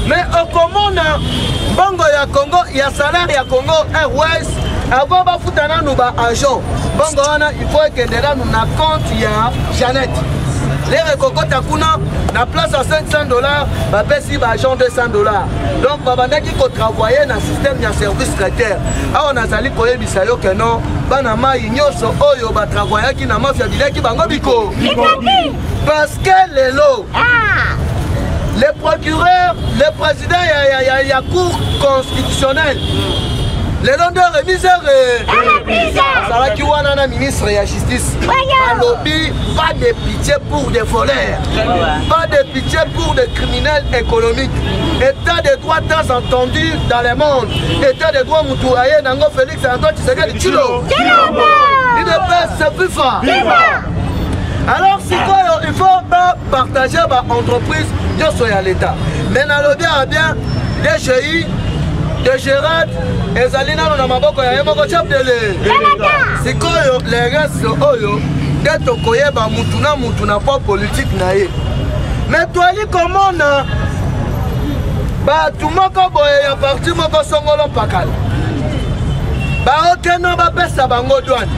Mais au comment na bongo ya Congo, ya salaire ya Congo Airways avant ba futana nous ba agent. Bongo wana il faut que ndela nous na compte ya Jeannette. Les recocota kuna na place à $500, ba pesi ba agent $200. Donc babanda qui ko travailler na système ya service traiteur. A on a sali koyebisa yo que non bana mai nyoso oyo ba travailler ki na mafia bileki bango biko. Parce que les lots, les procureurs, les présidents, il y a cour constitutionnelle. Les noms de remise ça va qui wana na ministre de la justice. Un lobby, pas de pitié pour des voleurs, pas de pitié pour des criminels économiques. État de droit tant entendu dans le monde. État de droit Moutouaye, Nango Félix, Antoine Tshisekedi Tshilo. Il ne peut se plus fort. Alors, si quoi, il faut partager l'entreprise de l'État. Mais dans le bien, DGI, de Gérard, et Zalina, on a maboko ya yemoko chap de l'État. Si quoi, les restes, d'être au koye, mutuna pas politique naïe. Mais toi, comment on a tout le monde a parti, mon songolon pakal. Aucun homme a fait sa bango douane.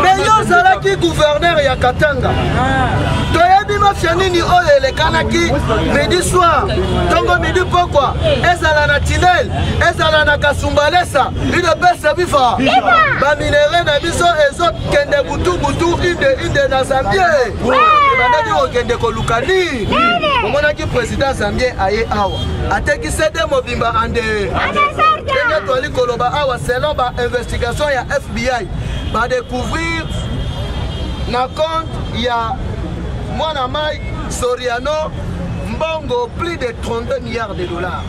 Mais yo zalaki gouverneur ya Katanga. Toyebi mafianini oyo elekanaki midi soir. Tongo midi pourquoi? Ezala na Tinel, ezala na Kasumbalesa, une belle bifa. Ba minere na biso ezot kende butu inde na Zambie. Bandaki okende kolukani. Omonaki président Zambie aye awa. Ateki sede mobimba ande. Kenya toali koloba awa selon ba investigation ya FBI. Va découvrir na compte il y a Mwanamai Soriano Mbongo plus de 32 milliards de dollars.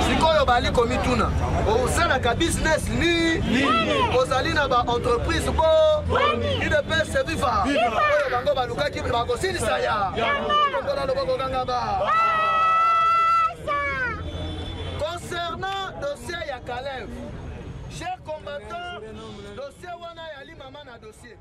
Si koyo bali komituna au salaka business ni ozali na ba entreprise bo il de paix se viva bango baluka ki ba ko silisa ya kongola loboko kanga ba. Concernant dossier ya Kalev, chers combattants, dossier wana yali mama na dossier.